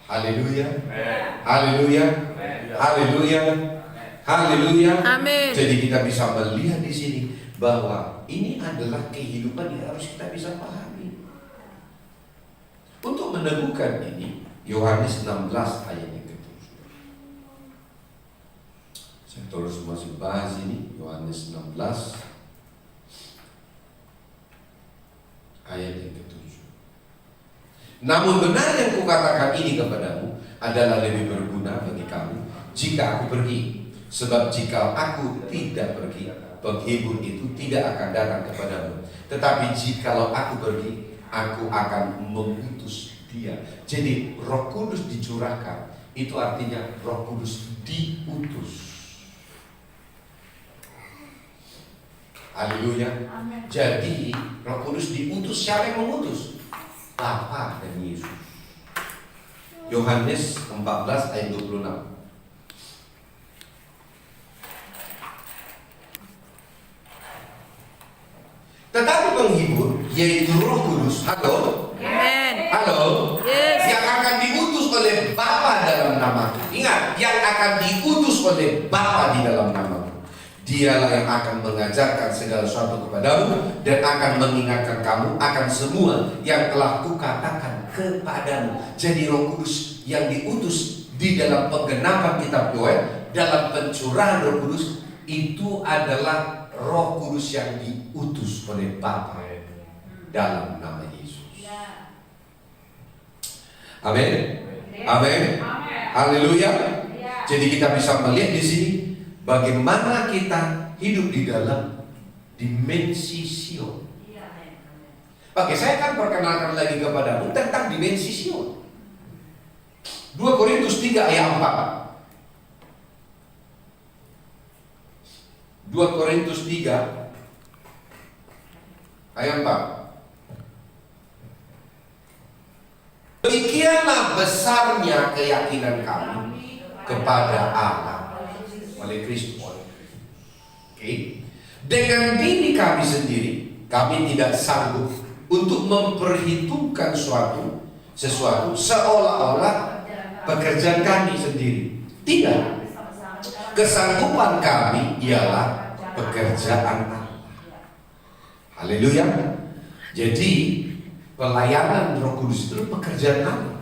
Speaker 2: Haleluya. Haleluya. Haleluya. Haleluya.
Speaker 3: Amin.
Speaker 2: Jadi kita bisa melihat di sini bahwa ini adalah kehidupan yang harus kita bisa pahami. Untuk meneguhkan ini, Yohanes 16 ayat yang ke-7. Saya terus masih bahas ini, Yohanes 16 ayat yang ke-7. Namun benar yang kukatakan ini kepadamu adalah lebih berguna bagi kamu jika aku pergi. Sebab jika aku tidak pergi, penghibur itu tidak akan datang kepadamu. Tetapi jikalau aku pergi, aku akan mengutus dia. Jadi Roh Kudus dicurahkan, itu artinya Roh Kudus diutus. Haleluya. Jadi Roh Kudus diutus. Siapa yang mengutus? Bapa dan Yesus. Yohanes 14 ayat 26. Tetapi penghibur, yaitu Roh Kudus, halo,
Speaker 3: Amen.
Speaker 2: halo,
Speaker 3: Yes.
Speaker 2: yang akan diutus oleh Bapa dalam namaku. Ingat, yang akan diutus oleh Bapa di dalam namaku. Dialah yang akan mengajarkan segala sesuatu kepadamu dan akan mengingatkan kamu akan semua yang telah kukatakan kepadamu. Jadi Roh Kudus yang diutus di dalam penggenapan kitab Yoel, dalam pencurahan Roh Kudus, itu adalah Roh Kudus yang diutus oleh Bapa dalam nama Yesus. Amin. Amin. Haleluya. Jadi kita bisa melihat di sini bagaimana kita hidup di dalam dimensi Sion. Oke, saya akan perkenalkan lagi kepadamu tentang dimensi Sion. 2 Korintus 3 ayat 4. 2 Korintus 3 ayat 4. Demikianlah besarnya keyakinan kami kepada Allah oleh Kristus. Oke. Dengan diri kami sendiri, kami tidak sanggup untuk memperhitungkan sesuatu seolah-olah pekerjaan kami sendiri. Tidak. Kesanggupan kami ialah pekerjaan Allah. Haleluya. Jadi pelayanan Roh Kudus itu pekerjaan Allah.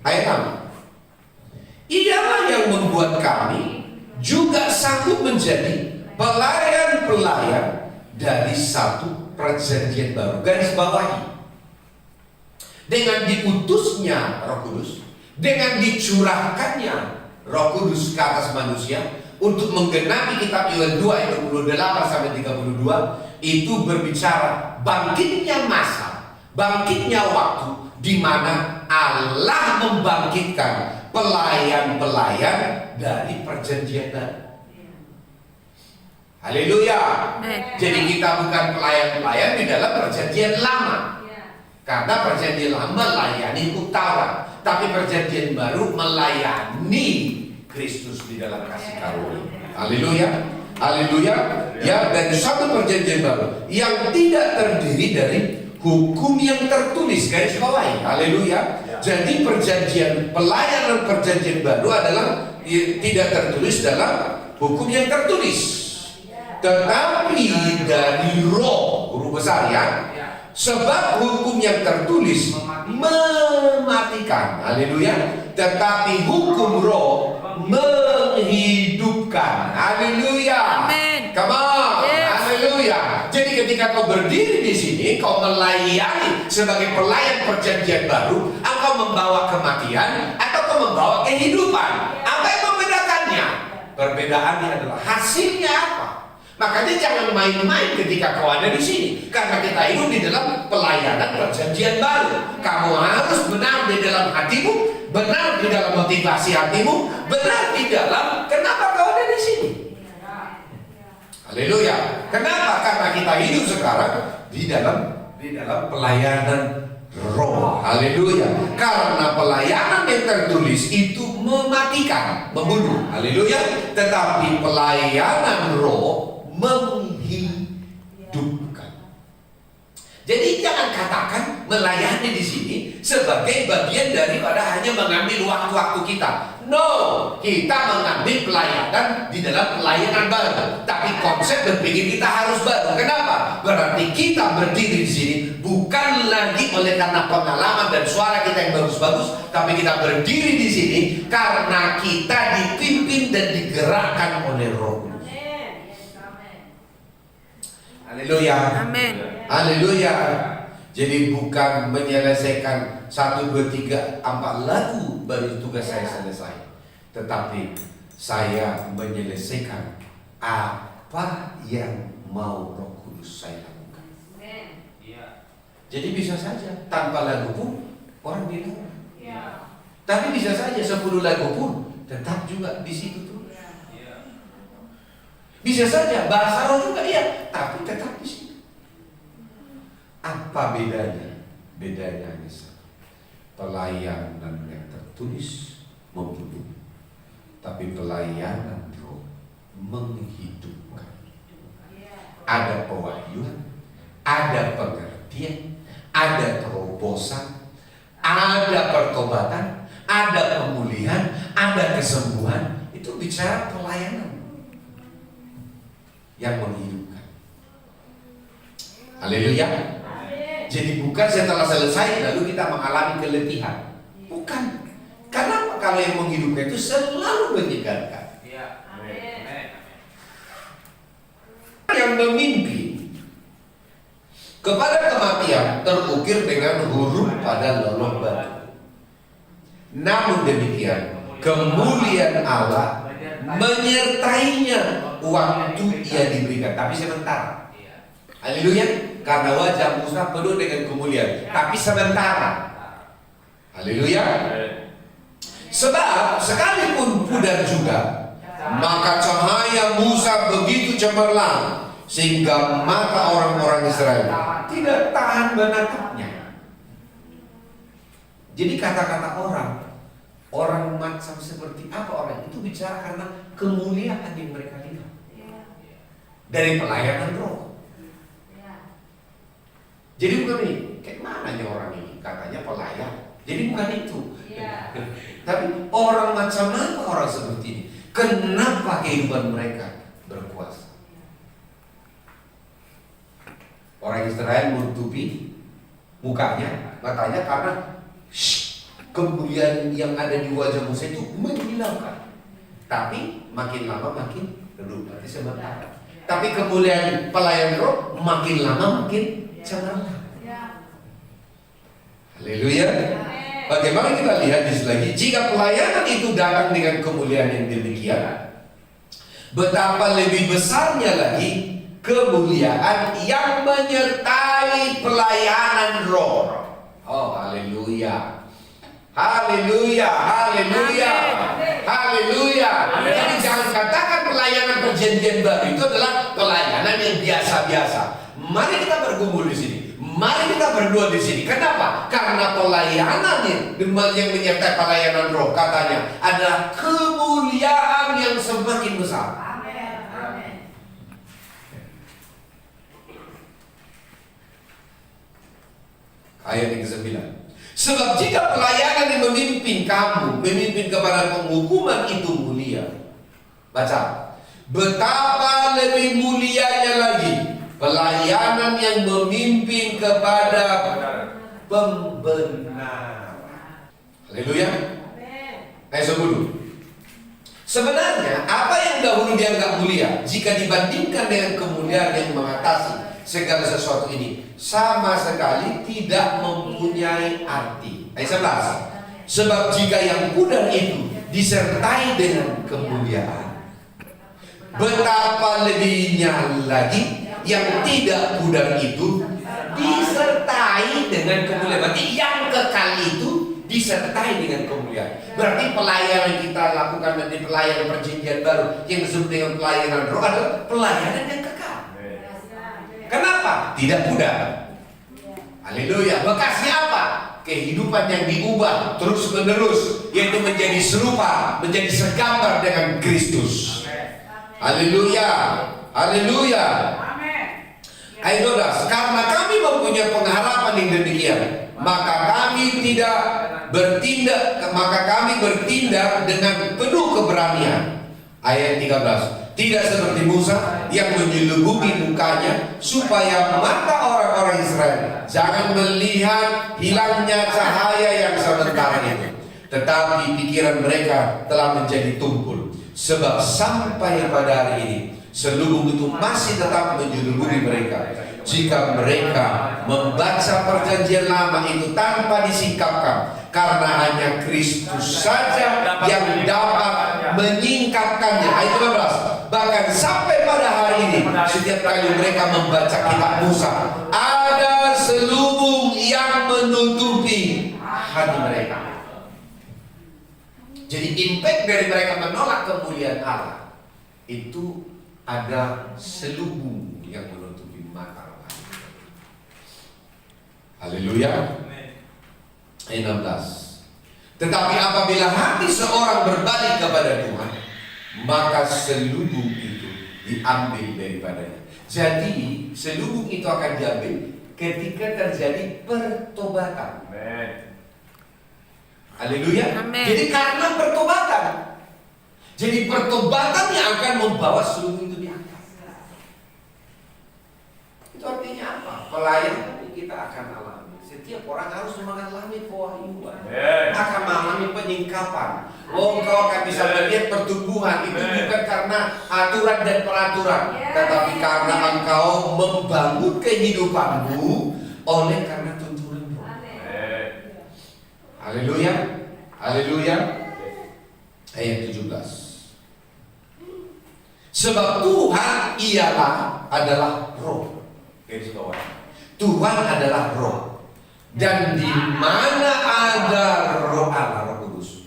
Speaker 2: Ayat 6. Ialah yang membuat kami juga sanggup menjadi pelayan-pelayan dari satu perjanjian baru. Garis bawahi. Dengan diutusnya Roh Kudus, dengan dicurahkannya Roh Kudus ke atas manusia untuk menggenapi kitab Yoel 2 ayat 28 sampai 32, itu berbicara bangkitnya masa, bangkitnya waktu di mana Allah membangkitkan pelayan-pelayan dari perjanjian baru. Haleluya. Jadi kita bukan pelayan-pelayan di dalam perjanjian lama. Karena perjanjian lama melayani Hukum Taurat, tapi perjanjian baru melayani Kristus di dalam kasih karunia. Haleluya. Haleluya. Ya, dan satu perjanjian baru yang tidak terdiri dari hukum yang tertulis, garis bawahi. Haleluya. Jadi perjanjian pelayanan perjanjian baru adalah tidak tertulis dalam hukum yang tertulis, tetapi dari Roh, guru besar ya. Sebab hukum yang tertulis mematikan, haleluya, tetapi hukum Roh menghidupkan, haleluya.
Speaker 3: Amin.
Speaker 2: Come on,
Speaker 3: Yes.
Speaker 2: haleluya. Jadi ketika kau berdiri di sini, kau melayani sebagai pelayan perjanjian baru, engkau membawa kematian atau kau membawa kehidupan. Apa yang membedakannya? Perbedaannya adalah hasilnya apa? Makanya jangan main-main ketika kau ada di sini, karena kita hidup di dalam pelayanan perjanjian baru. Kamu harus benar di dalam hatimu, benar di dalam motivasi hatimu, benar di dalam kenapa kau ada di sini. Haleluya. Kenapa? Karena kita hidup sekarang di dalam pelayanan Roh. Haleluya. Karena pelayanan yang tertulis itu mematikan, membunuh. Haleluya. Tetapi pelayanan Roh menghidupkan. Jadi jangan katakan melayani di sini sebagai bagian daripada hanya mengambil waktu-waktu kita. No, kita mengambil pelayanan di dalam pelayanan baru. Tapi konsep berpikir kita harus baru. Kenapa? Berarti kita berdiri di sini bukan lagi oleh karena pengalaman dan suara kita yang bagus-bagus, tapi kita berdiri di sini karena kita dipimpin dan digerakkan oleh Roh Kudus. Haleluya.
Speaker 3: Amin.
Speaker 2: Haleluya. Jadi bukan menyelesaikan 1, 2, 3, 4 lagu baru tugas saya selesai, tetapi saya menyelesaikan apa yang mau Roh Kudus saya lakukan. Jadi bisa saja tanpa lagu pun orang bilang, tapi bisa saja 10 lagu pun tetap juga di situ tuh. Bisa saja bahasa roh juga iya, tapi tetap di situ. Apa bedanya? Bedanya hanya satu. Pelayanan yang tertulis membunuh, tapi pelayanan roh menghidupkan. Ada pewahyuan, ada pengertian, ada terobosan, ada pertobatan, ada pemulihan, ada kesembuhan. Itu bicara pelayanan yang menghidupkan. Haleluya. Jadi bukan setelah selesai lalu kita mengalami keletihan. Bukan. Karena kalau yang menghidupkan itu selalu menyegarkan. Yang memimpin kepada kematian terukir dengan huruf pada lolong batu. Namun demikian kemuliaan Allah menyertainya waktu ia diberikan, tapi sementara. Haleluya. Karena wajah Musa penuh dengan kemuliaan, tapi sementara. Haleluya. Sebab sekalipun pudar juga, maka cahaya Musa begitu cemerlang sehingga mata orang-orang Israel tidak tahan menatapnya. Jadi kata-kata orang macam seperti apa orang itu bicara karena kemuliaan yang mereka lihat dari pelayanan roh. Jadi bukan ini, kayak mana nih orang ini? Katanya pelayan. Jadi bukan itu. Tapi orang macam apa orang seperti ini? Kenapa kehidupan mereka berkuasa? Orang Israel menutupi mukanya, matanya karena kemuliaan yang ada di wajah Musa itu menghilangkan. Tapi makin lama makin redup, berarti sementara. Tapi kemuliaan pelayan roh makin lama makin cemerlang. Haleluya. Bagaimana kita lihat di sini lagi, jika pelayanan itu datang dengan kemuliaan yang demikian, betapa lebih besarnya lagi kemuliaan yang menyertai pelayanan roh. Oh, haleluya. Haleluya, haleluya, haleluya. Jadi jangan katakan pelayanan perjanjian baru itu adalah pelayanan yang biasa-biasa. Mari kita berkumpul di sini. Mari kita berdua di sini. Kenapa? Karena pelayanan yang menyertai pelayanan roh katanya adalah kemuliaan yang semakin besar.
Speaker 4: Amin.
Speaker 2: Ayat yang ke-9. Sebab jika pelayanan yang memimpin kamu, memimpin kepada penghukuman itu mulia. Baca. Betapa lebih mulianya lagi pelayanan yang memimpin kepada pembenaran. Haleluya. Ayat 10. Sebenarnya apa yang dahulu dianggap mulia, jika dibandingkan dengan kemuliaan yang mengatasi segala sesuatu ini, sama sekali tidak mempunyai arti. Ayat 11. Sebab jika yang pudar itu disertai dengan kemuliaan, betapa lebihnya lagi yang tidak pudar itu disertai dengan kemuliaan. Berarti yang kekal itu disertai dengan kemuliaan. Berarti pelayanan kita lakukan nanti pelayanan perjanjian baru yang disebut dengan pelayanan roh adalah pelayanan yang kekal. Kenapa? Tidak pudar. Haleluya. Bekasnya apa? Kehidupan yang diubah terus menerus, yaitu menjadi serupa, menjadi segambar dengan Kristus. Haleluya. Haleluya. Ayat 12. Karena kami mempunyai pengharapan yang demikian, maka kami bertindak dengan penuh keberanian. Ayat 13. Tidak seperti Musa yang menyelubungi mukanya supaya mata orang-orang Israel jangan melihat hilangnya cahaya yang sementara itu. Tetapi pikiran mereka telah menjadi tumpul. Sebab sampai pada hari ini selubung itu masih tetap menyelubungi mereka. Jika mereka membaca perjanjian lama itu tanpa disingkapkan, karena hanya Kristus saja yang dapat menyingkapkannya. Ayat 15. Bahkan sampai pada hari ini, setiap kali mereka membaca kitab Musa, ada selubung yang menutupi hati mereka. Jadi impact dari mereka menolak kemuliaan Allah itu ada selubung yang menutupi mata. Haleluya. Ayat 16. Tetapi apabila hati seorang berbalik kepada Tuhan, maka selubung itu diambil daripadanya. Jadi selubung itu akan diambil ketika terjadi pertobatan. Haleluya. Jadi karena pertobatan. Jadi pertobatan yang akan membawa selubung itu diangkat. Itu artinya apa? Pelayanan kita akan alami. Setiap orang harus mengalami pewahyuan, akan mengalami penyingkapan. Oh, kau akan bisa melihat pertumbuhan itu bukan karena aturan dan peraturan, tetapi karena engkau membangun kehidupanmu oleh karena tuntunan Roh. Haleluya. Haleluya. Ayat 17. Sebab Tuhan adalah Roh. Garis bawah. Tuhan adalah Roh. Dan di mana ada Roh Allah, Roh Kudus,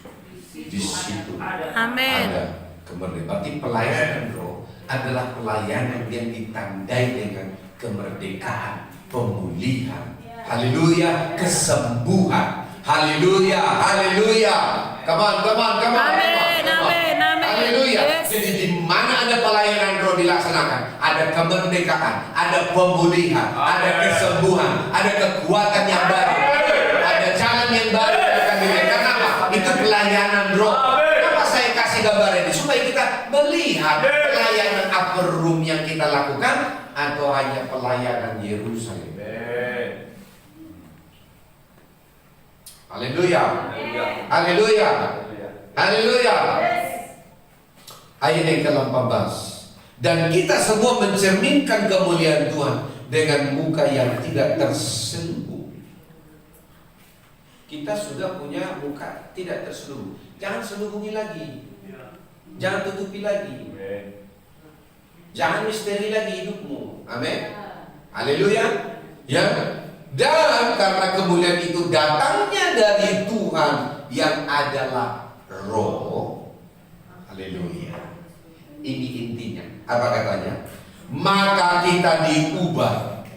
Speaker 2: di situ
Speaker 3: Amin.
Speaker 2: ada kemerdekaan. Berarti pelayanan Roh adalah pelayanan yang ditandai dengan kemerdekaan, pemulihan, haleluya, kesembuhan, haleluya, haleluya. Come on.
Speaker 3: Amin.
Speaker 2: Haleluya.
Speaker 3: Yes.
Speaker 2: Jadi di mana ada pelayanan Roh dilaksanakan, ada kemerdekaan, ada pemulihan, ada kesembuhan, ada kekuatan yang baru, ada jalan yang baru yang akan diberikan. Apa? Itu pelayanan Roh. Kenapa saya kasih gambar ini? Supaya kita melihat pelayanan upper room yang kita lakukan atau hanya pelayanan Yerusalem. Haleluya. Haleluya. Haleluya. Ayat yang ke-18. Dan kita semua mencerminkan kemuliaan Tuhan dengan muka yang tidak terselubung. Kita sudah punya muka tidak terselubung. Jangan selubungi lagi. Jangan tutupi lagi. Jangan misteri lagi hidupmu. Amin. Haleluya. Ya. Dan karena kemuliaan itu datangnya dari Tuhan yang adalah Roh. Haleluya. Ini intinya. Apa katanya? Maka kita diubah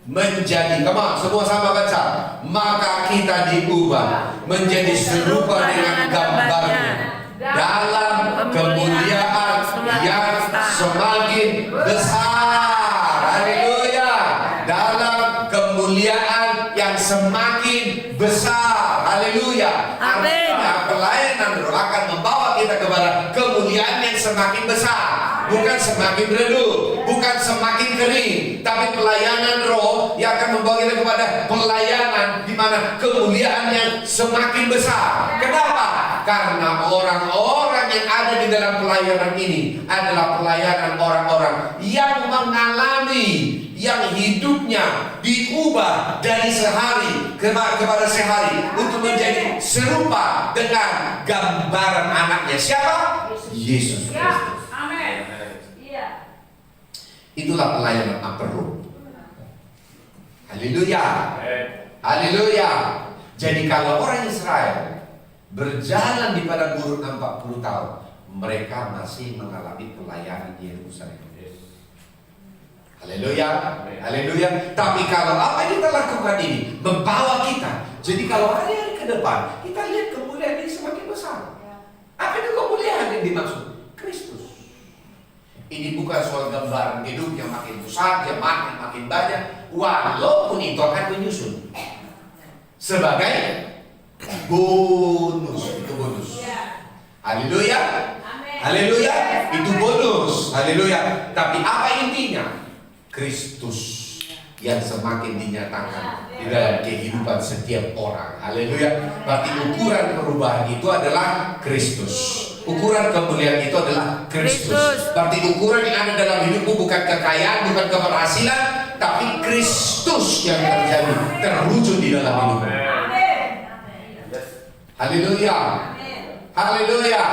Speaker 2: menjadi, semua sama baca. Maka kita diubah menjadi serupa dengan gambarnya dalam kemuliaan yang semakin besar. Haleluya. Dalam kemuliaan yang semakin besar. Haleluya. Artinya pelayanan Roh akan membawa kita kepada kemuliaan yang semakin besar, bukan semakin redup, bukan semakin kering, tapi pelayanan Roh yang akan membawa kita kepada pelayanan di mana kemuliaan yang semakin besar. Kenapa? Karena orang-orang yang ada di dalam pelayanan ini adalah pelayanan orang-orang yang mengalami, yang hidupnya diubah dari sehari kepada sehari untuk menjadi serupa dengan gambaran anaknya. Siapa? Yesus Kristus.
Speaker 4: Amin. Iya.
Speaker 2: Itulah pelayanan upper room. Haleluya. Haleluya. Jadi kalau orang Israel berjalan di padang gurun 40 tahun, mereka masih mengalami pelayanan Yerusalem. Haleluya. Haleluya. Tapi kalau apa yang kita lakukan ini membawa kita, jadi kalau hari-hari ke depan kita lihat kemuliaan ini semakin besar. Apa itu kemuliaan yang dimaksud? Kristus. Ini bukan soal gambaran hidup yang makin besar, yang makin banyak, walaupun itu akan menyusun sebagai bonus. Itu bonus. Haleluya. Haleluya. Itu bonus. Haleluya. Tapi apa intinya? Kristus yang semakin dinyatakan di dalam kehidupan setiap orang. Haleluya. Berarti ukuran perubahan itu adalah Kristus. Ukuran kemuliaan itu adalah Kristus. Berarti ukuran yang ada dalam hidupmu bukan kekayaan, bukan keberhasilan, tapi Kristus yang terjadi, terwujud di dalam hidupmu. Haleluya. Haleluya.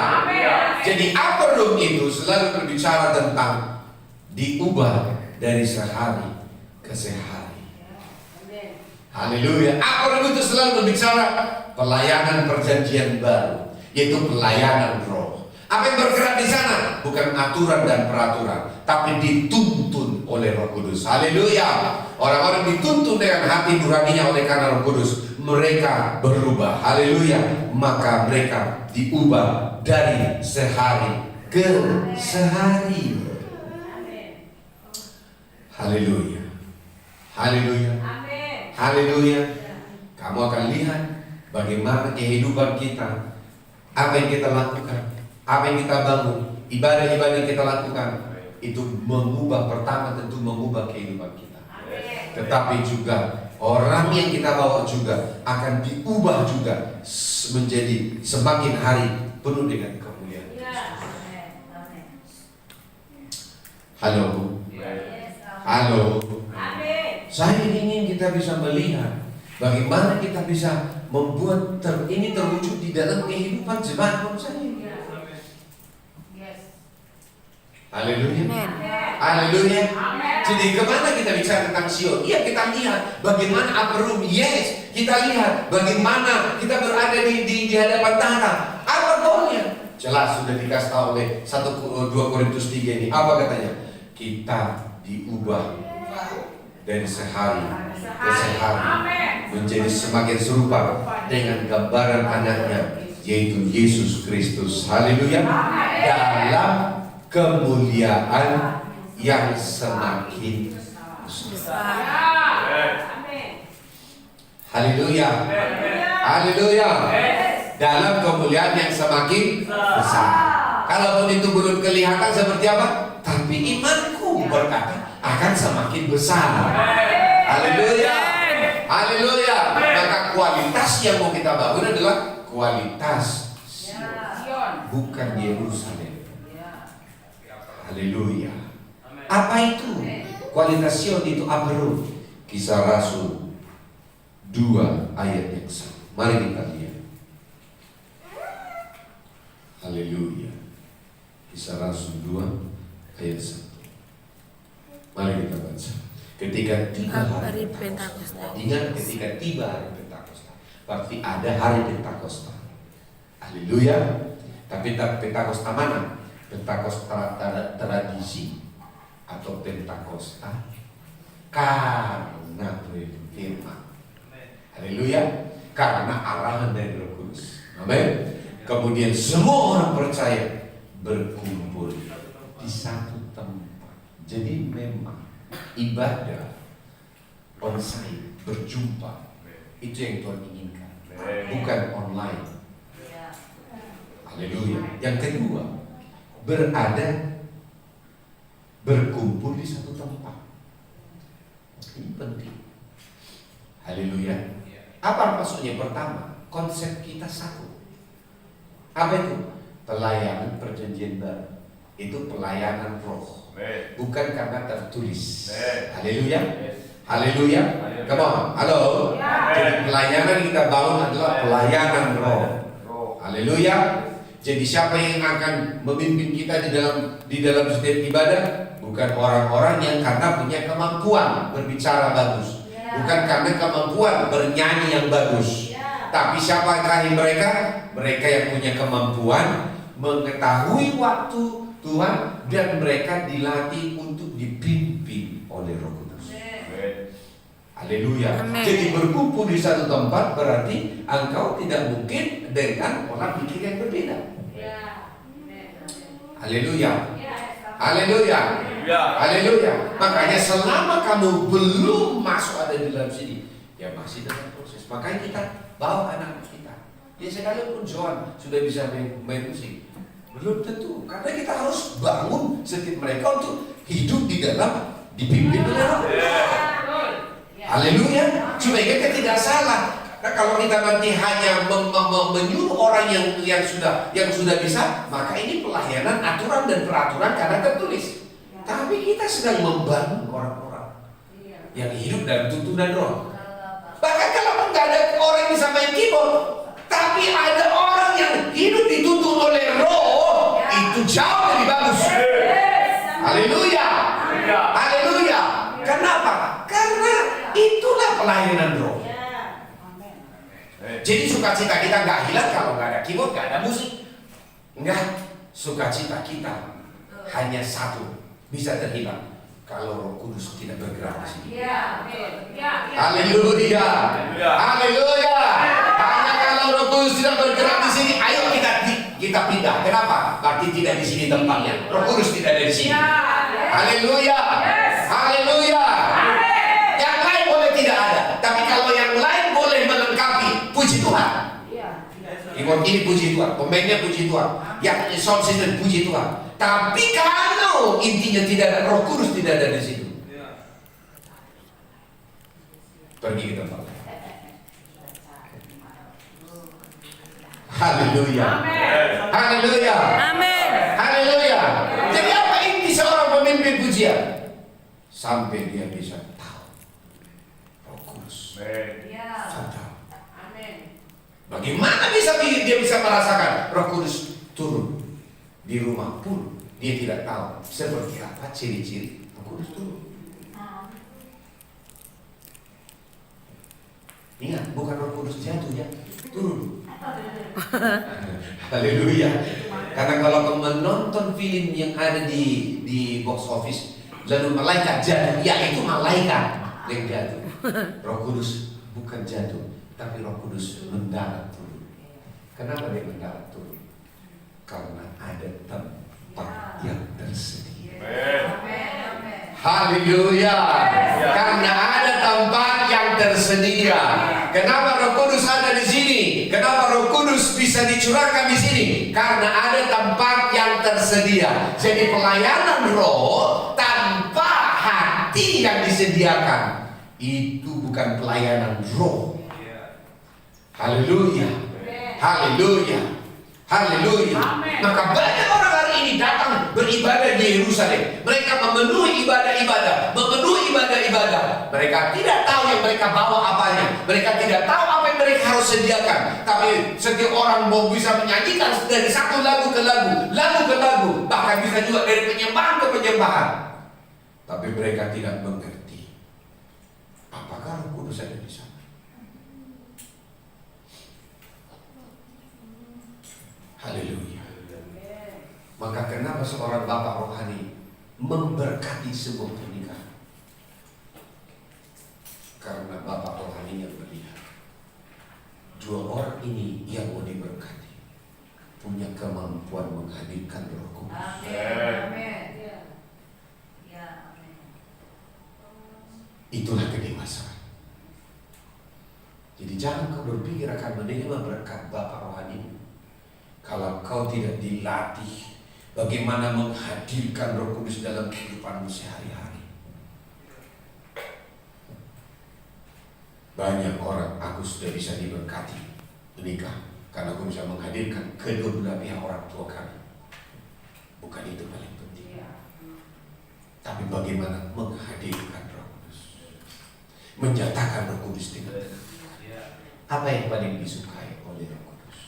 Speaker 2: Jadi upper room itu selalu berbicara tentang diubah dari sehari ke sehari. Haleluya. Upper room itu selalu berbicara pelayanan perjanjian baru, yaitu pelayanan roh. Apa yang bergerak di sana bukan aturan dan peraturan, tapi dituntun oleh Roh Kudus. Haleluya. Orang-orang dituntun dengan hati nuraninya oleh karena Roh Kudus. Mereka berubah. Haleluya. Maka mereka diubah dari sehari ke sehari. Haleluya. Haleluya. Haleluya. Kamu akan lihat bagaimana kehidupan kita, apa yang kita lakukan, apa yang kita bangun, ibadah-ibadah yang kita lakukan, itu mengubah, pertama tentu mengubah kehidupan kita. Tetapi juga orang yang kita bawa juga akan diubah juga menjadi semakin hari penuh dengan kemuliaan Kristus. Halo. Halo. Saya ingin kita bisa melihat bagaimana kita bisa membuat ini terwujud di dalam kehidupan jemaat saya. Haleluya. Haleluya. Jadi kemana kita bicara tentang Sion? Iya, kita lihat bagaimana upper room. Yes, kita lihat bagaimana kita berada di hadapan tahta. Apa goalnya? Jelas sudah dikasih tahu oleh 2 Korintus 3 ini. Apa katanya? Kita diubah dari sehari ke sehari menjadi semakin serupa dengan gambaran anaknya, yaitu Yesus Kristus. Haleluya. Dalam kemuliaan yang semakin besar. Haleluya. Haleluya. Dalam kemuliaan yang semakin besar. Kalaupun itu belum kelihatan seperti apa, tapi imanku berkata akan semakin besar. Haleluya. Haleluya. Maka kualitas yang mau kita bangun adalah kualitas Sion, bukan Yerusalem. Haleluya. Apa itu? Kualitas Sion itu apa? Kisah Rasul 2 ayat yang 1. Mari kita lihat. Haleluya. Kisah Rasul 2 ayat 1. Mari kita baca. Ketika tiba hari Pentakosta. Ingat, ketika tiba hari Pentakosta, berarti ada hari Pentakosta. Haleluya. Tapi Pentakosta mana? Pentakosta tradisi atau Pentakosta karena firman. Haleluya. Karena arahan dari Roh Kudus. Amin. Kemudian semua orang percaya berkumpul di satu tempat. Jadi memang ibadah on-site, berjumpa, itu yang Tuhan inginkan, bukan online. Haleluya. Yang kedua, berkumpul di satu tempat. Ini penting. Haleluya. Apa maksudnya? Pertama, konsep kita satu. Apa itu? Pelayanan perjanjian baru. Itu pelayanan roh, bukan karena tertulis. Haleluya. Haleluya. Come on. Halo. Jadi pelayanan kita bangun adalah pelayanan roh. Haleluya. Jadi siapa yang akan memimpin kita di dalam setiap ibadah? Bukan orang-orang yang karena punya kemampuan berbicara bagus, bukan karena kemampuan bernyanyi yang bagus. Tapi siapakah mereka? Mereka yang punya kemampuan mengetahui waktu Tuhan, dan mereka dilatih untuk dipimpin oleh Roh Kudus. Haleluya. Jadi berkumpul di satu tempat berarti engkau tidak mungkin dengan orang pikir yang berbeda. Haleluya. Haleluya. Haleluya. Makanya selama kamu belum masuk ada di dalam sini, ya masih dalam proses. Makanya kita bawa anak kita. Ya sekalipun Johan sudah bisa main musik, Belum tentu, karena kita harus bangun setiap mereka untuk hidup di dalam dipimpin oleh Roh. Haleluya. Supaya kita tidak salah. Nah, kalau kita nanti hanya menyuruh orang yang sudah bisa, maka ini pelayanan aturan dan peraturan karena tertulis. Tapi kita sedang membangun orang-orang yang hidup dalam tuntunan Roh. Bahkan kalau nggak ada orang yang bisa main keyboard, tapi ada orang yang hidup dituntun oleh Roh, itu jauh lebih bagus. Haleluya. Haleluya. Kenapa? Karena itulah pelayanan Roh. Jadi sukacita kita nggak hilang kalau nggak ada keyboard, nggak ada musik. Enggak, sukacita kita hanya satu, bisa terhilang kalau Roh Kudus tidak bergerak di sini. Haleluya. Haleluya. Hanya kalau Roh Kudus tidak bergerak di sini, ayo kita pindah. Kenapa? Berarti tidak di sini tempatnya. Roh Kudus tidak ada di sini. Haleluya. Haleluya. Yang lain boleh tidak ada, tapi kalau yang lain boleh melengkapi, puji Tuhan. Keyboard ini puji Tuhan, pemainnya puji Tuhan, yang sound system puji Tuhan. Tapi kalau intinya tidak ada Roh Kudus, tidak ada di situ, pergi ke tempat lain. Haleluya. Haleluya.
Speaker 3: Amin.
Speaker 2: Haleluya. Jadi apa inti seorang pemimpin pujian? Sampai dia bisa tahu Roh Kudus. Tahu. Bagaimana dia bisa merasakan Roh Kudus turun di rumah pun dia tidak tahu seperti apa ciri-ciri Roh Kudus turun. Ingat, bukan Roh Kudus jatuh ya, turun. Haleluya. Karena kalau kamu menonton film yang ada di box office, lalu malaikat jatuh, ya itu malaikat yang jatuh. Roh Kudus bukan jatuh, tapi Roh Kudus mendarat turun. Kenapa dia mendarat turun? Karena ada tempat yang tersedia. Haleluya. Karena ada tempat yang tersedia. Kenapa Roh Kudus ada di sini? Kenapa Roh Kudus bisa dicurahkan di sini? Karena ada tempat yang tersedia. Jadi pelayanan Roh tanpa hati yang disediakan itu bukan pelayanan Roh. Haleluya. Haleluya. Haleluya. Maka banyak orang hari ini datang beribadah di Yerusalem. Mereka memenuhi ibadah-ibadah, memenuhi ibadah-ibadah. Mereka tidak tahu yang mereka bawa apanya. Mereka tidak tahu apa yang mereka harus sediakan. Tapi setiap orang mau bisa menyanyikan dari satu lagu ke lagu, lagu ke lagu, bahkan bisa juga dari penyembahan ke penyembahan. Tapi mereka tidak mengerti apakah Roh Kudus ada di sana. Haleluya. Maka kenapa seorang bapak rohani memberkati sebuah pernikahan? Karena bapak rohaninya melihat dua orang ini yang mau diberkati punya kemampuan menghadirkan Roh Kudus. Itulah kedewasaan. Jadi jangan kau berpikir akan menerima berkat bapak rohani kalau kau tidak dilatih bagaimana menghadirkan Roh Kudus dalam kehidupanmu sehari-hari. Banyak orang, aku sudah bisa diberkati menikah karena aku bisa menghadirkan kedua belah pihak orang tua kami. Bukan itu paling penting. Tapi bagaimana menghadirkan Roh Kudus, menyatakan Roh Kudus dengan apa yang paling disukai oleh Roh Kudus.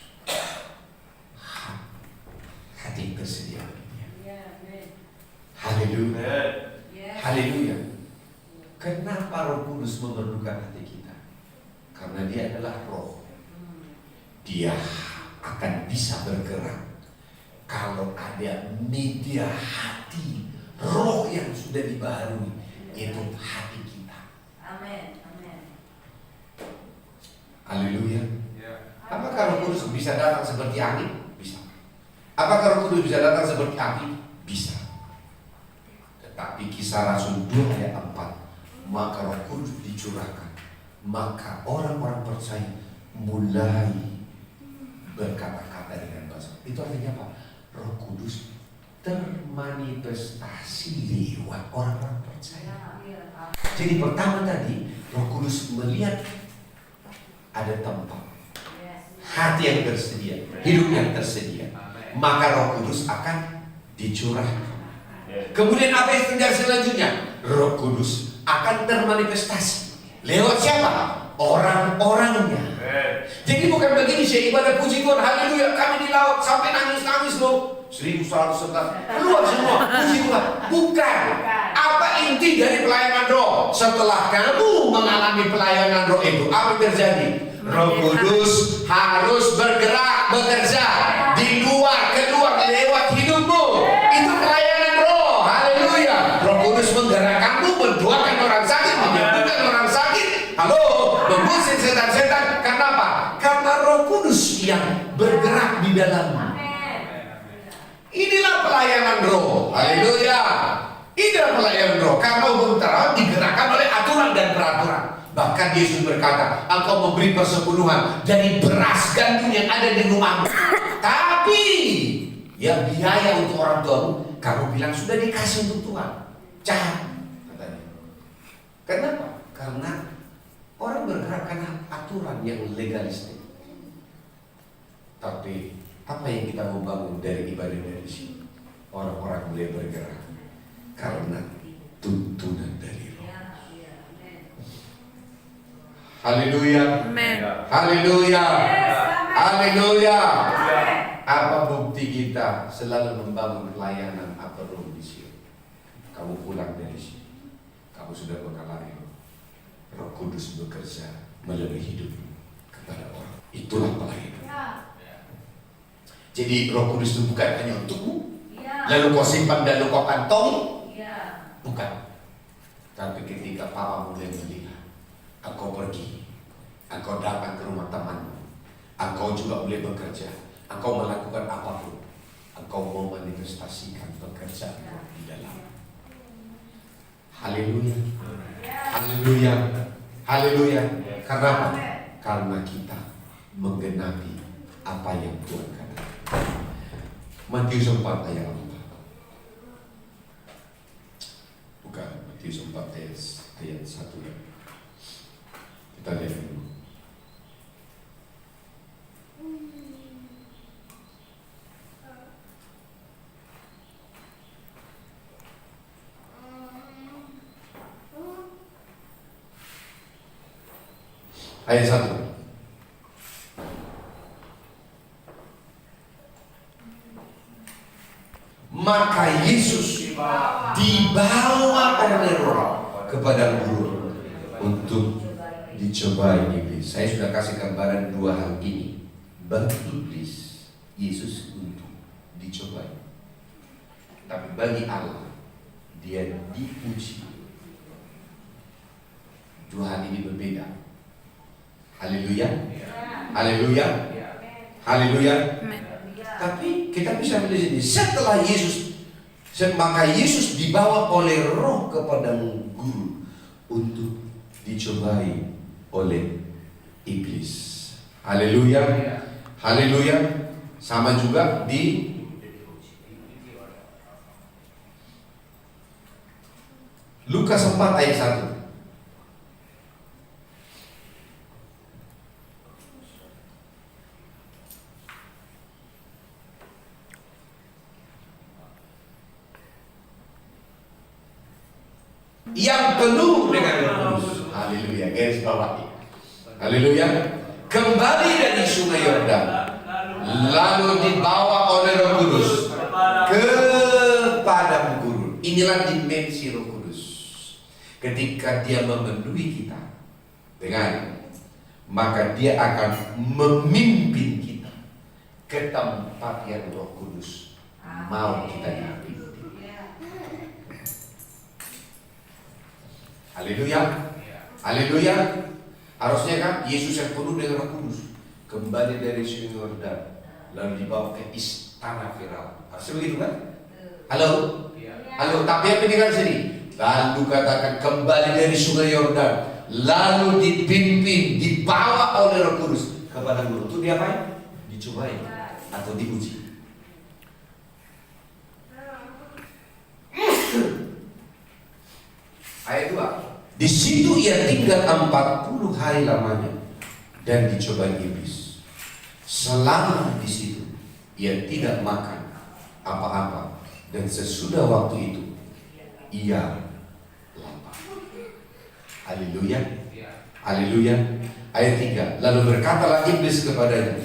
Speaker 2: Hati tersedia bagi Dia. Haleluya. Haleluya. Kenapa Roh Kudus memerlukan hati kita? Karena Dia adalah Roh. Dia akan bisa bergerak kalau ada media hati Roh yang sudah dibaharui, yaitu hati kita.
Speaker 4: Amin.
Speaker 2: Haleluya. Apakah Roh Kudus bisa datang seperti angin? Apakah Roh Kudus bisa datang seperti api? Bisa. Tetapi Kisah Rasul 2 ayat 4, maka Roh Kudus dicurahkan, maka orang-orang percaya mulai berkata-kata dengan bahasa. Itu artinya apa? Roh Kudus termanifestasi lewat orang-orang percaya. Jadi pertama tadi, Roh Kudus melihat ada tempat, hati yang tersedia, hidup yang tersedia, maka Roh Kudus akan dicurahkan. Kemudian apa yang terjadi selanjutnya? Roh Kudus akan termanifestasi lewat siapa? Orang-orangnya. Jadi bukan begini, saya ibadah puji Tuhan, haleluya, kami di laut sampai nangis-nangis loh, 1111 keluar semua, puji Tuhan. Bukan. Apa inti dari pelayanan roh? Setelah kamu mengalami pelayanan roh itu, apa yang terjadi? Roh Kudus harus bergerak, bekerja di luar, keluar lewat hidupmu. Itu pelayanan roh. Haleluya. Roh Kudus menggerakkanmu, mendoakan orang sakit, menyembuhkan orang sakit. Halo, mengusir setan-setan. Kenapa? Karena Roh Kudus yang bergerak di dalammu. Inilah pelayanan roh. Haleluya. Inilah pelayanan roh. Karena hukum Taurat digerakkan oleh aturan dan peraturan. Bahkan Yesus berkata, engkau memberi persepuluhan dari beras gandum yang ada di rumahmu. Tapi yang biaya untuk orang tuamu, kamu bilang sudah dikasih untuk Tuhan. Jangan, katanya. Kenapa? Karena orang bergerak karena aturan yang legalistik. Tapi apa yang kita mau bangun dari ibadah dari sini? Orang-orang mulai bergerak karena tuntunan dari Roh. Haleluya.
Speaker 3: Amen.
Speaker 2: Haleluya. Haleluya. Apa bukti kita selalu membangun pelayanan atau roh di sini? Kamu pulang dari sini, kamu sudah mengalami Roh Kudus bekerja melalui hidupmu kepada orang. Itulah pelayanan. Jadi Roh Kudus itu bukan hanya untukmu, lalu kau simpan dan lalu kau kantongi. Bukan. Tapi ketika Papa mulai melihat, engkau pergi, engkau datang ke rumah temanmu, engkau juga boleh bekerja, engkau melakukan apapun, engkau mau manifestasikan pekerjaan di dalam. Haleluya. Haleluya. Haleluya. Karena apa? Karena kita menggenapi apa yang Tuhan katakan. Matius 4 ayat 4. Bukan, Matius 4 ayat 1 ya. Kita lihat dulu. Ayat 1. Maka Yesus dibawa oleh Roh kepada guru untuk dicobai iblis. Saya sudah kasih gambaran dua hal ini. Bagi iblis, Yesus untuk dicobai. Tapi bagi Allah, dia diuji. Dua hal ini berbeda. Haleluya. Haleluya. Haleluya. Tapi kita bisa melihat ini, setelah Yesus, maka Yesus dibawa oleh Roh kepada guru untuk dicobai oleh iblis. Haleluya. Haleluya. Sama juga di Lukas 4 ayat 1. Yang penuh dengan Roh Kudus. Haleluya, garis bawahi. Haleluya. Kembali dari sungai Yordan, lalu dibawa oleh Roh Kudus ke padang gurun. Inilah dimensi Roh Kudus. Ketika dia memenuhi kita dengan, maka dia akan memimpin kita ke tempat yang Roh Kudus mau kita ikuti. Haleluya. Haleluya. Harusnya kan Yesus yang penuh dengan Roh Kudus kembali dari sungai Yordan lalu dibawa ke istana Firaun. Harusnya begitu kan? Halo? Halo, tapi apa dengar sini? Lalu katakan kembali dari sungai Yordan lalu dipimpin, dibawa oleh Roh Kudus kepada guru. Itu diapain? Dicobai atau diuji. Ayat 2. Di situ ia tinggal 40 hari lamanya dan dicobai iblis. Selama di situ ia tidak makan apa-apa, dan sesudah waktu itu ia lapar. Haleluya. Haleluya. Ayat 3. Lalu berkatalah iblis kepadanya,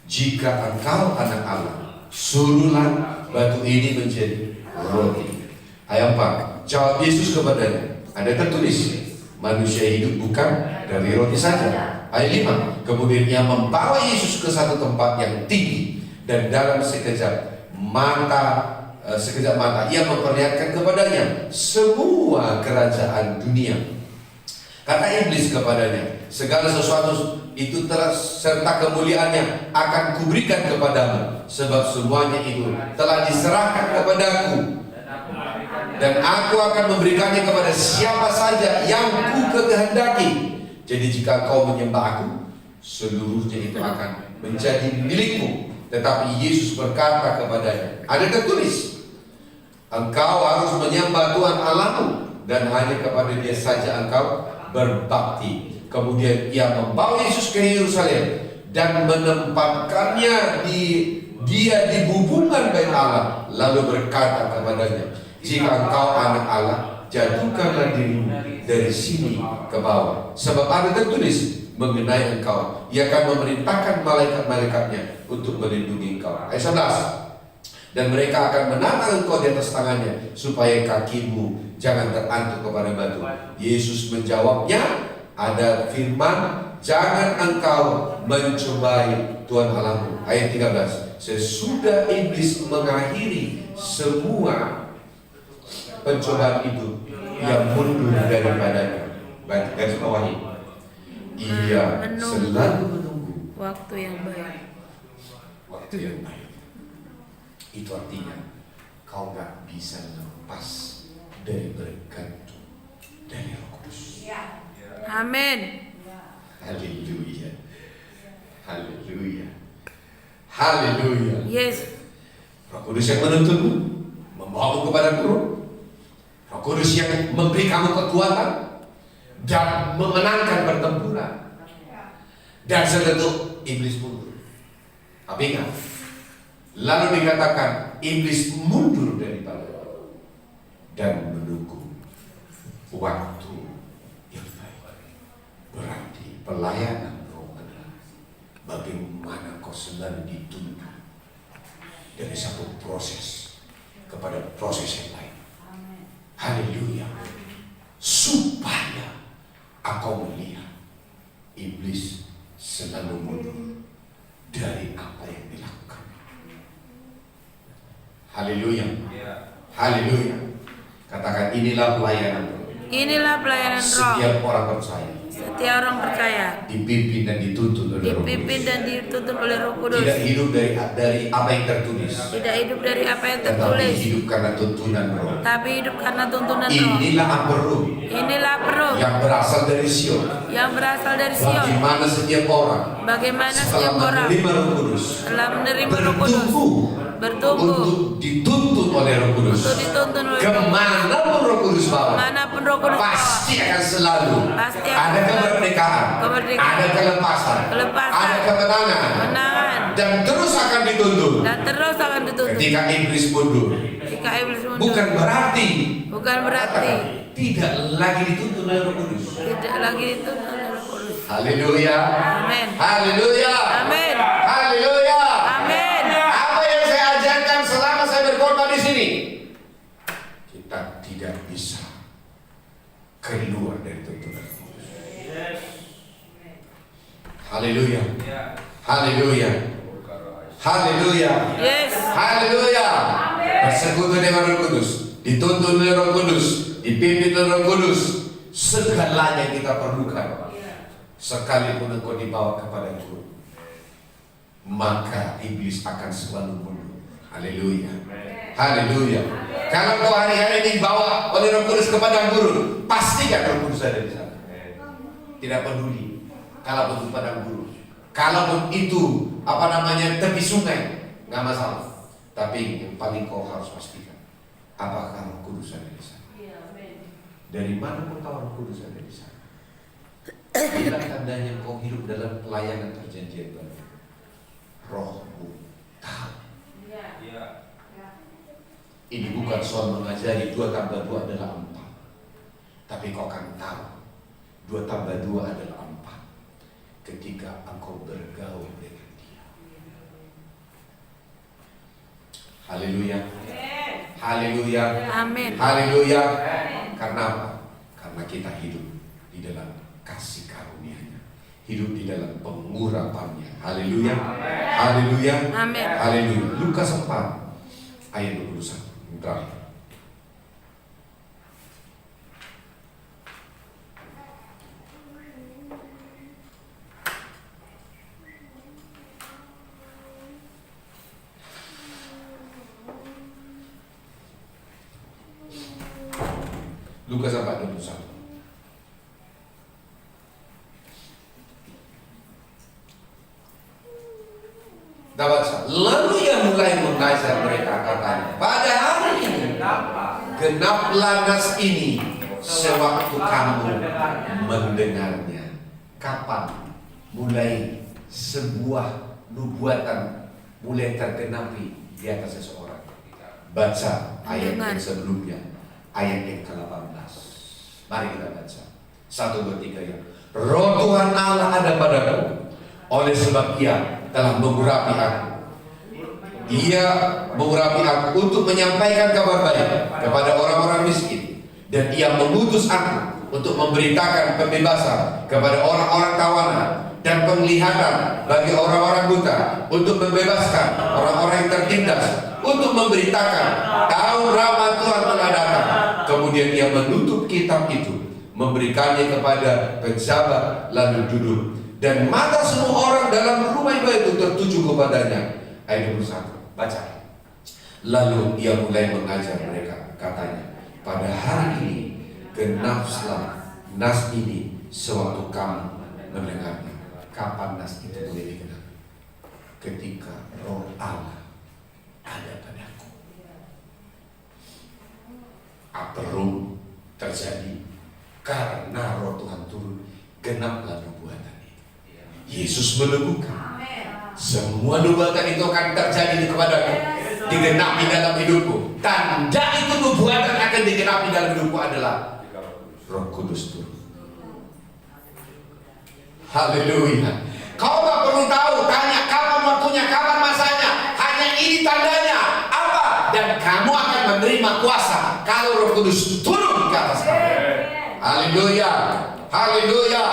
Speaker 2: jika engkau anak Allah, suruhlah batu ini menjadi roti. Ayat 4. Jawab Yesus kepadanya, ada tertulis, manusia hidup bukan dari roti saja. Ayat 5. Kemudian ia membawa Yesus ke satu tempat yang tinggi, dan dalam sekejap mata ia memperlihatkan kepadanya semua kerajaan dunia. Kata iblis kepadanya, segala sesuatu itu telah serta kemuliaannya akan kuberikan kepadamu, sebab semuanya itu telah diserahkan kepadaku, dan aku akan memberikannya kepada siapa saja yang ku kehendaki. Jadi jika kau menyembah aku, seluruhnya itu akan menjadi milikmu. Tetapi Yesus berkata kepadanya, ada tertulis, engkau harus menyembah Tuhan Allahmu, dan hanya kepada Dia saja engkau berbakti. Kemudian ia membawa Yesus ke Yerusalem dan menempatkannya dia di bubungan bait Allah, lalu berkata kepadanya, jika engkau anak Allah, jatuhkanlah dirimu dari sini ke bawah, sebab ada tertulis mengenai engkau, ia akan memerintahkan malaikat-malaikatnya untuk melindungi engkau. Ayat 11. Dan mereka akan menatang engkau di atas tangannya, supaya kakimu jangan terantuk kepada batu. Yesus menjawabnya, ada firman, jangan engkau mencobai Tuhan Allahmu. Ayat 13. Sesudah iblis mengakhiri semua pencobaan itu, ia mundur daripadanya. Baik, garis bawahi. Ia selalu menunggu
Speaker 3: waktu yang baik.
Speaker 2: Waktu yang baik. Itu artinya kau gak bisa lepas dari bergantung dari Roh Kudus.
Speaker 3: Amin.
Speaker 2: Haleluya. Haleluya. Haleluya.
Speaker 3: Yes.
Speaker 2: Roh Kudus yang menuntunmu, membawamu kepada Guru. Roh Kudus yang memberi kamu kekuatan dan memenangkan pertempuran. Dan setelah iblis mundur. Tapi ingat, lalu dikatakan iblis mundur daripada dan menunggu waktu yang baik. Berarti pelayanan Roh adalah bagaimana kau selalu dituntun dari satu proses kepada proses yang lain. Haleluya. Supaya engkau melihat iblis selalu mundur dari apa yang dilakukan. Haleluya. Haleluya. Katakan, inilah pelayanan Roh.
Speaker 3: Inilah pelayanan Roh.
Speaker 2: Setiap orang percaya.
Speaker 3: Setiap orang percaya
Speaker 2: Dipimpin dan dituntun oleh Roh Kudus.
Speaker 3: dipimpin dan dituntun oleh Roh Kudus.
Speaker 2: Tidak hidup dari apa yang tertulis.
Speaker 3: Tidak hidup dari apa yang
Speaker 2: Tetapi
Speaker 3: tertulis,
Speaker 2: hidup karena tuntunan Roh.
Speaker 3: tapi hidup karena tuntunan Roh.
Speaker 2: Inilah apa Roh
Speaker 3: Inilah Roh
Speaker 2: yang berasal dari Sion.
Speaker 3: yang berasal dari Sion.
Speaker 2: Bagaimana setiap orang
Speaker 3: Bagaimana
Speaker 2: setelah
Speaker 3: setiap orang
Speaker 2: menerima Roh Kudus
Speaker 3: telah menerima Roh Kudus bertumbuh
Speaker 2: untuk dituntun oleh Roh Kudus.
Speaker 3: untuk dituntun oleh Roh Kudus.
Speaker 2: Kemanapun Roh Kudus bawa,
Speaker 3: Manapun Roh Kudus bawa,
Speaker 2: pasti akan selalu
Speaker 3: Pasti akan
Speaker 2: ada kemerdekaan,
Speaker 3: kemerdekaan,
Speaker 2: ada kelepasan, ada kemenangan,
Speaker 3: kemenangan,
Speaker 2: dan terus akan dituntun.
Speaker 3: dan terus akan dituntun.
Speaker 2: Ketika iblis mundur,
Speaker 3: Jika iblis mundur,
Speaker 2: bukan berarti tidak lagi dituntun oleh Roh Kudus.
Speaker 3: tidak lagi dituntun oleh Roh Kudus.
Speaker 2: Haleluya.
Speaker 3: Amin.
Speaker 2: Haleluya.
Speaker 3: Amin.
Speaker 2: Haleluya.
Speaker 3: Amin.
Speaker 2: Apa yang saya ajarkan selama saya berkhotbah di sini, kita tidak bisa keluar dari tuntunan Roh Kudus. Haleluya. Haleluya. Haleluya.
Speaker 3: Yes.
Speaker 2: Haleluya. Bersekutu dengan Roh Kudus, dituntun oleh Roh Kudus, dipimpin oleh Roh Kudus, segalanya yang kita perlukan. Sekalipun engkau dibawa kepada Guru, maka iblis akan selalu mundur. Haleluya. Haleluya. Kalau kau hari-hari ini dibawa oleh Roh Kudus kepada Guru, pastikan Roh Kudus ada di sana. Tidak peduli kalaupun kepada Guru, kalaupun itu tepi sungai, nggak masalah. Tapi yang paling kau harus pastikan, apakah Roh Kudus ada di sana. Dari mana kau tahu Roh Kudus ada di sana? Inilah tandanya kau hidup dalam pelayanan perjanjian baru. Rohmu tahu.
Speaker 4: Iya.
Speaker 2: Ini bukan soal mengajari 2 tambah 2 adalah 4. Tapi kau akan tahu 2 tambah 2 adalah 4 ketika engkau bergaul dengan Dia. Haleluya. Haleluya.
Speaker 3: Amin.
Speaker 2: Haleluya. Karena apa? Karena kita hidup di dalam kasih karunia-Nya, hidup di dalam pengurapannya. Haleluya. Haleluya.
Speaker 3: Amin.
Speaker 2: Haleluya. Lukas 4 ayat 21. Terakhir. Lukas 4:21. Lalu ia mulai mengajar mereka, katanya, pada hari ini genaplah nas ini sewaktu kamu mendengarnya. Kapan mulai sebuah nubuatan mulai tergenapi di atas seseorang? Baca ayat yang sebelumnya, ayat yang ke-18. Mari kita baca 1, 2, 3 ya. Roh Tuhan Allah ada padaku, oleh sebab Ia telah mengurapi aku. Ia mengurapi aku untuk menyampaikan kabar baik kepada orang-orang miskin, dan Ia mengutus aku untuk memberitakan pembebasan kepada orang-orang tawanan dan penglihatan bagi orang-orang buta, untuk membebaskan orang-orang yang tertindas, untuk memberitakan tahun rahmat Tuhan telah datang. Kemudian Ia menutup kitab itu, memberikannya kepada pejabat, lalu duduk. Dan mata semua orang dalam rumah ibadah itu tertuju kepadanya. Ayat 21, baca. Lalu Ia mulai mengajar mereka, katanya, pada hari ini genaplah nas ini sewaktu kamu mendengarnya. Kapan nas itu boleh digenapi? Ketika Roh Allah ada padaku. Aperum terjadi karena Roh Tuhan turun, genaplah nubuatan itu. Yesus meneguhkan semua nubuatan itu akan terjadi kepadaku, digenapi dalam hidupku. Tanda itu nubuatan akan digenapi dalam hidupku adalah Roh Kudus turun. Haleluya. Kau gak perlu tahu, tanya kapan waktunya, kapan masanya. Hanya ini tandanya apa? Dan kamu akan menerima kuasa kalau Roh Kudus turun ke atas kamu. Haleluya. Haleluya.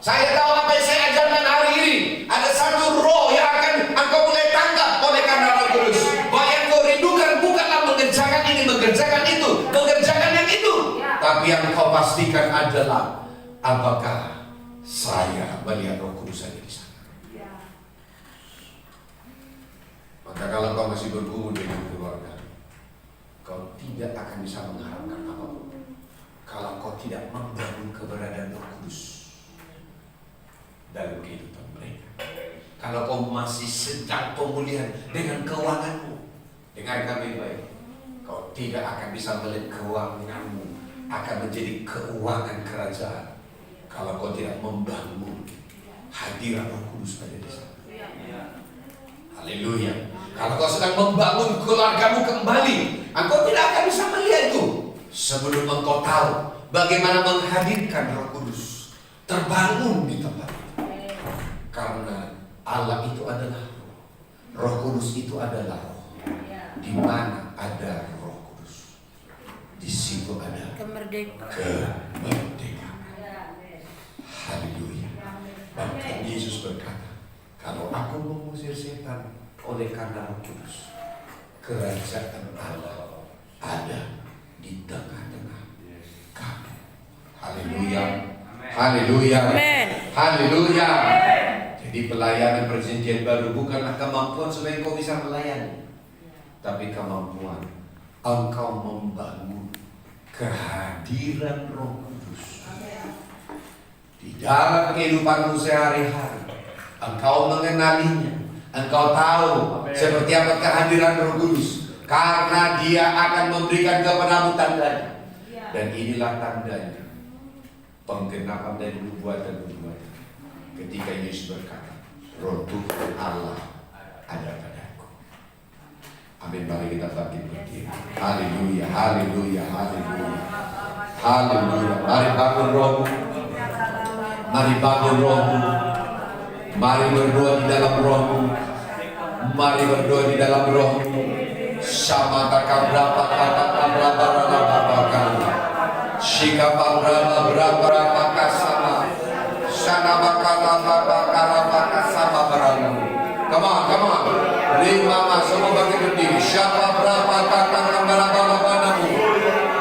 Speaker 2: Saya tahu apa yang saya ajarkan hari ini. Ada satu roh yang akan engkau mulai tangkap oleh karena Roh Kudus. Bahwa yang kau rindukan bukanlah mengerjakan ini, mengerjakan itu, mengerjakan yang itu. Tapi yang kau pastikan adalah, apakah saya melihat Roh Kudus ada di sana? Maka kalau kau masih bergumul dengan keluarga, kau tidak akan bisa mengharapkan apapun kalau kau tidak membangun keberadaan Roh Kudus dalam kehidupan mereka. Kalau kau masih sedang pemulihan dengan keuanganmu, dengarkan baik-baik, kau tidak akan bisa melihat keuanganmu akan menjadi keuangan kerajaan kalau kau tidak membangun hadirat Roh Kudus ada di sana. Haleluya. Kalau kau sedang membangun keluargamu kembali, engkau tidak akan bisa melihat itu sebelum engkau tahu bagaimana menghadirkan Roh Kudus terbangun di tempat itu. Karena Allah itu adalah Roh, Roh Kudus itu adalah Roh. Di mana ada Roh Kudus, di situ ada kemerdekaan. Haleluya. Bahkan Yesus berkata, kalau aku mengusir setan oleh karena Roh Kudus, kerajaan Allah ada di tengah-tengah kamu. Haleluya. Haleluya. Haleluya. Jadi pelayanan perjanjian baru bukanlah kemampuan supaya kau bisa melayani, tapi kemampuan engkau membangun kehadiran Roh Kudus di dalam kehidupanmu sehari-hari. Engkau mengenalinya, engkau tahu seperti apa kehadiran Roh Kudus, karena Dia akan memberikan kepadamu tandanya. Dan inilah tandanya penggenapan dari nubuatan-nubuatan. Ketika Yesus berkata, Roh Tuhan Allah ada padaku. Amin. Mari kita bangkit berdiri. Haleluya, haleluya, haleluya, haleluya. Mari bangun rohmu. Mari bangun rohmu. Mari berdoa di dalam rohmu. Mari berdoa di dalam rohmu. Sama takkan berapa kata berapa kali. Shika berapa kasama. Sana bakala kasama beranu. Come on. Lima semua bagi berdiri. Siapa berapa kata berapa namu.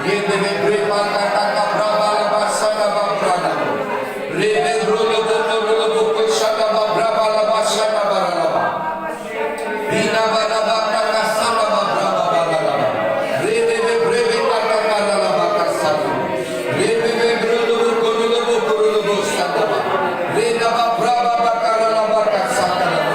Speaker 2: Yende berapa kata berapa sana beranu. Rebe rolo sana berapa sana beranu. Bina berapa kata sana berapa beranu. Rebe kata berapa sana. Rebe rolo sana. Rebe berapa kata sana.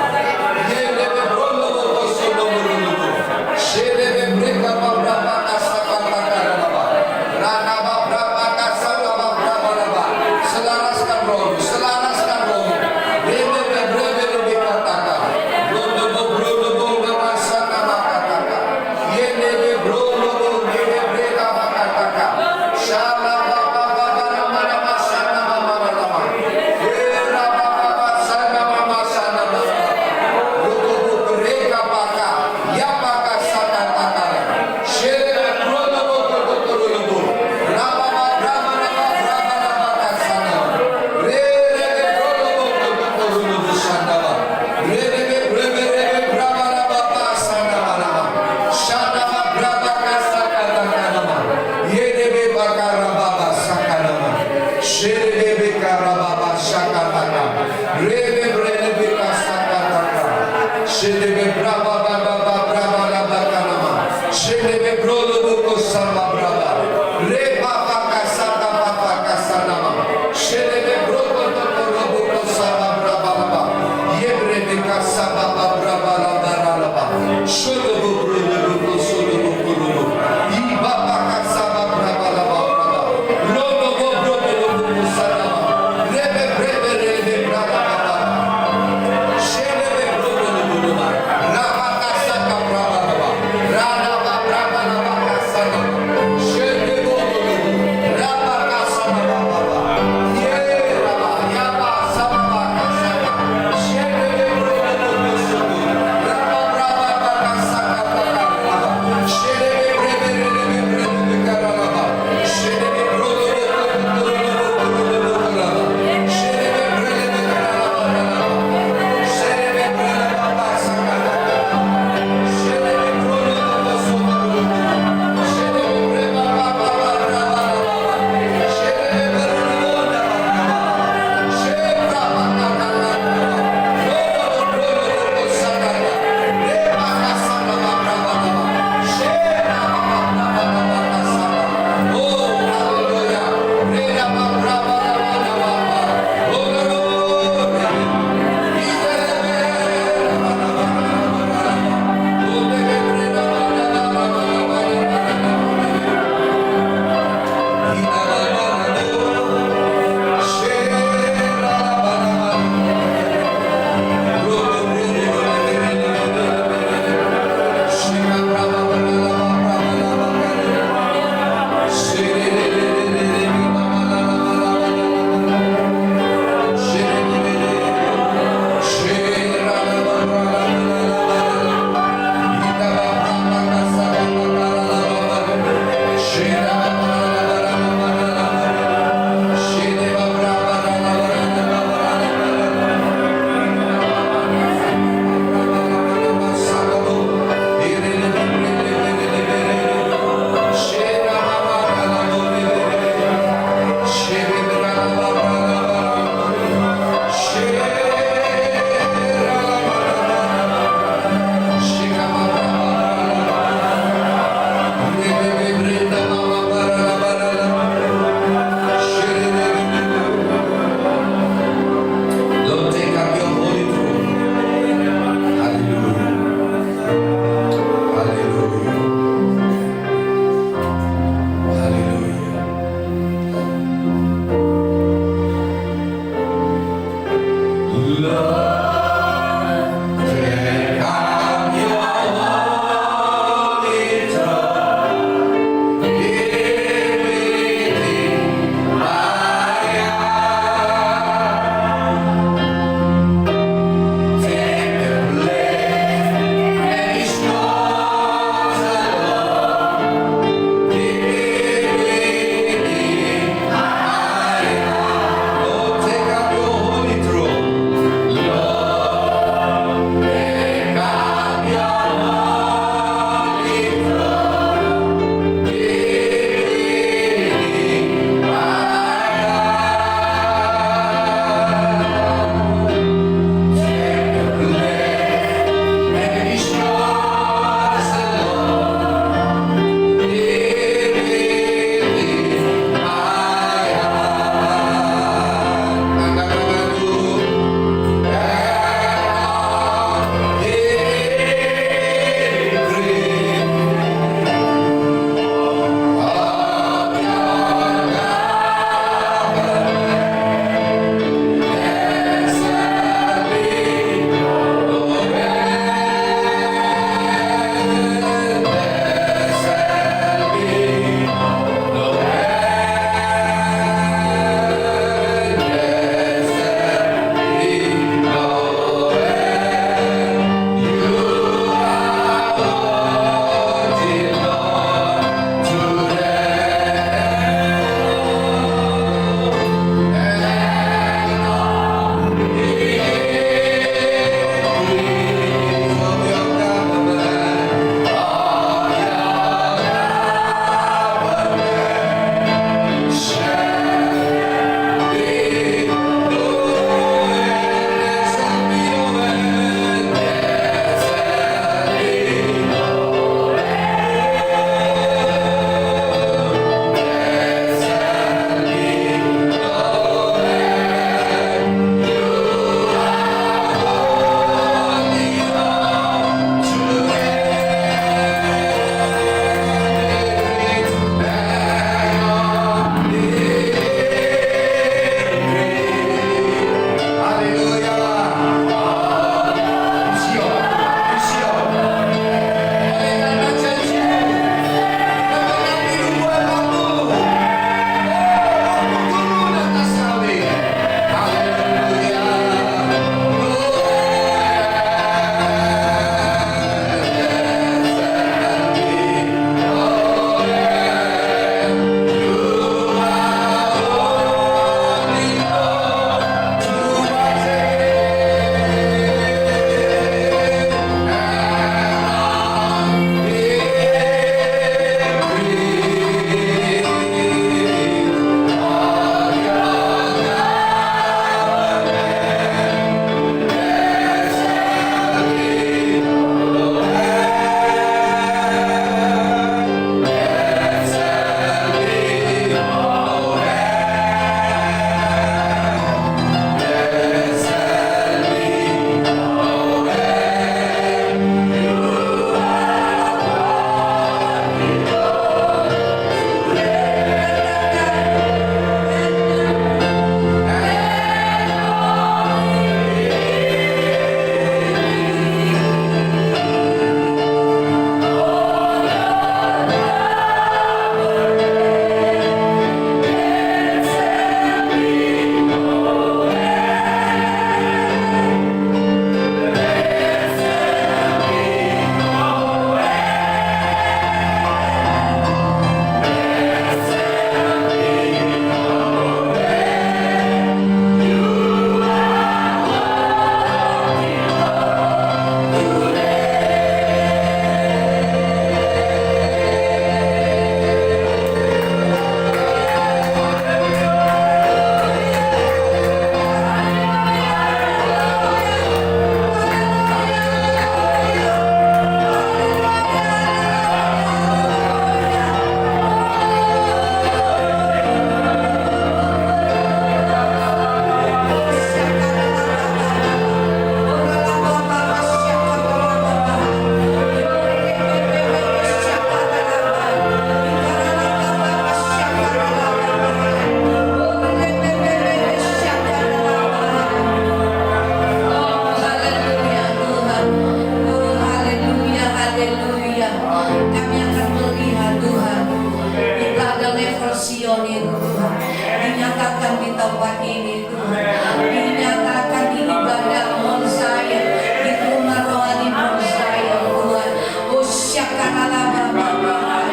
Speaker 5: tempat ini Tuhan. Dinyatakan di ibadah mohon saya, di rumah rohani mohon saya Tuhan. Oh syakarala Bapa,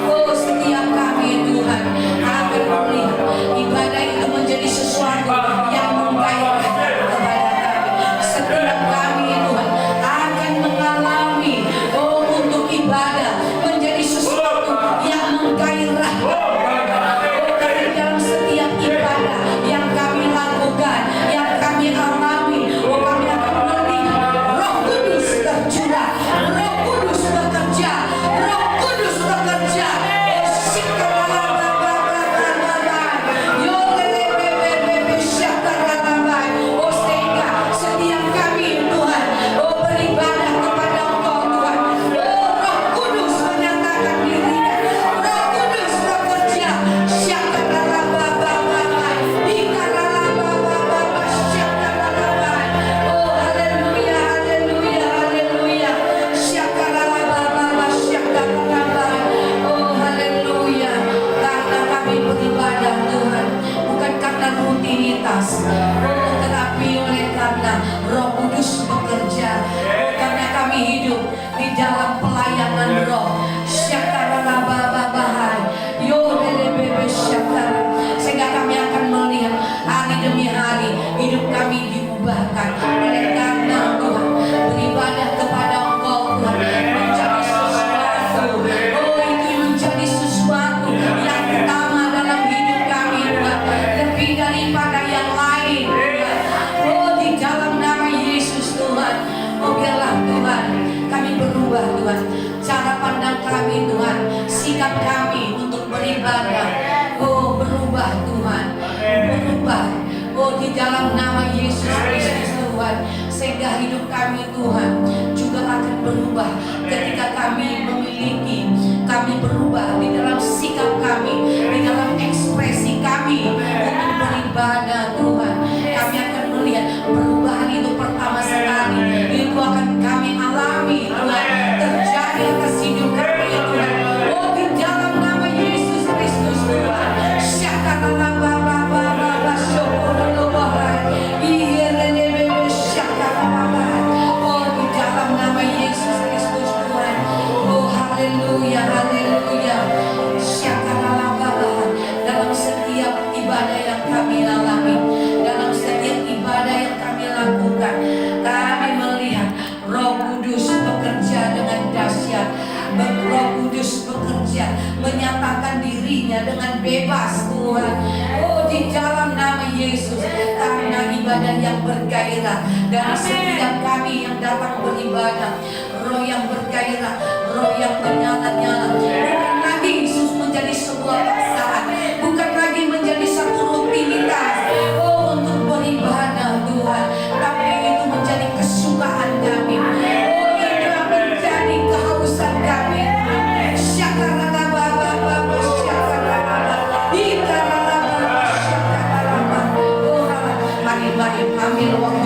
Speaker 5: oh setiap kami Tuhan akan melihat ibadah itu menjadi sesuatu yang menggairahkan kepada kami. Setiap kami Tuhan akan mengalami untuk ibadah menjadi sesuatu yang menggairahkan. Dalam setiap ibadah yang kami lakukan, yang kami alami, kami akan melihat Roh Kudus tercurah, Roh Kudus bekerja, Roh Kudus bekerja. Sehingga setiap kami Tuhan beribadah kepada Engkau Tuhan. Roh Kudus menyatakan dirinya, Roh Kudus bekerja. Tetapi oleh karena Roh Kudus bekerja, karena kami hidup di dalam pelayanan Roh. Sehingga kami akan melihat hari demi hari hidup kami diubahkan oleh karena Tuhan beribadah kepada Engkau Tuhan menjadi sesuatu. Itu menjadi sesuatu yang utama dalam hidup kami Tuhan, lebih daripada yang lain Tuhan. Di dalam nama Yesus Tuhan, biarlah Tuhan kami berubah Tuhan, cara pandang kami Tuhan, sikap kami untuk beribadah berubah Tuhan, berubah di dalam nama Yesus Kristus Tuhan. Sehingga hidup kami Tuhan juga akan berubah ketika kami memiliki, kami berubah di dalam sikap kami, di dalam ekspresi kami untuk beribadah Tuhan. Kami akan melihat perubahan itu pertama sekali, itu akan kami alami Tuhan, terjadi atas hidup kami Tuhan. Di dalam nama Yesus Kristus Tuhan. Di dalam nama Yesus Kristus Tuhan. Haleluya, haleluya. Dalam setiap ibadah yang kami alami, dalam setiap ibadah yang kami lakukan, kami melihat Roh Kudus bekerja dengan dahsyat. Roh Kudus bekerja, menyatakan dirinya dengan bebas Tuhan. Di dalam nama Yesus, karena ibadah yang bergairah dari setiap kami yang datang beribadah, roh yang bergairah, roh yang menyala-nyala. Bukan lagi Yesus menjadi sebuah paksaan, bukan lagi menjadi satu rutinitas untuk beribadah Tuhan, tapi itu menjadi kesukaan kami. Itu menjadi kehausan kami. Mari ambil waktu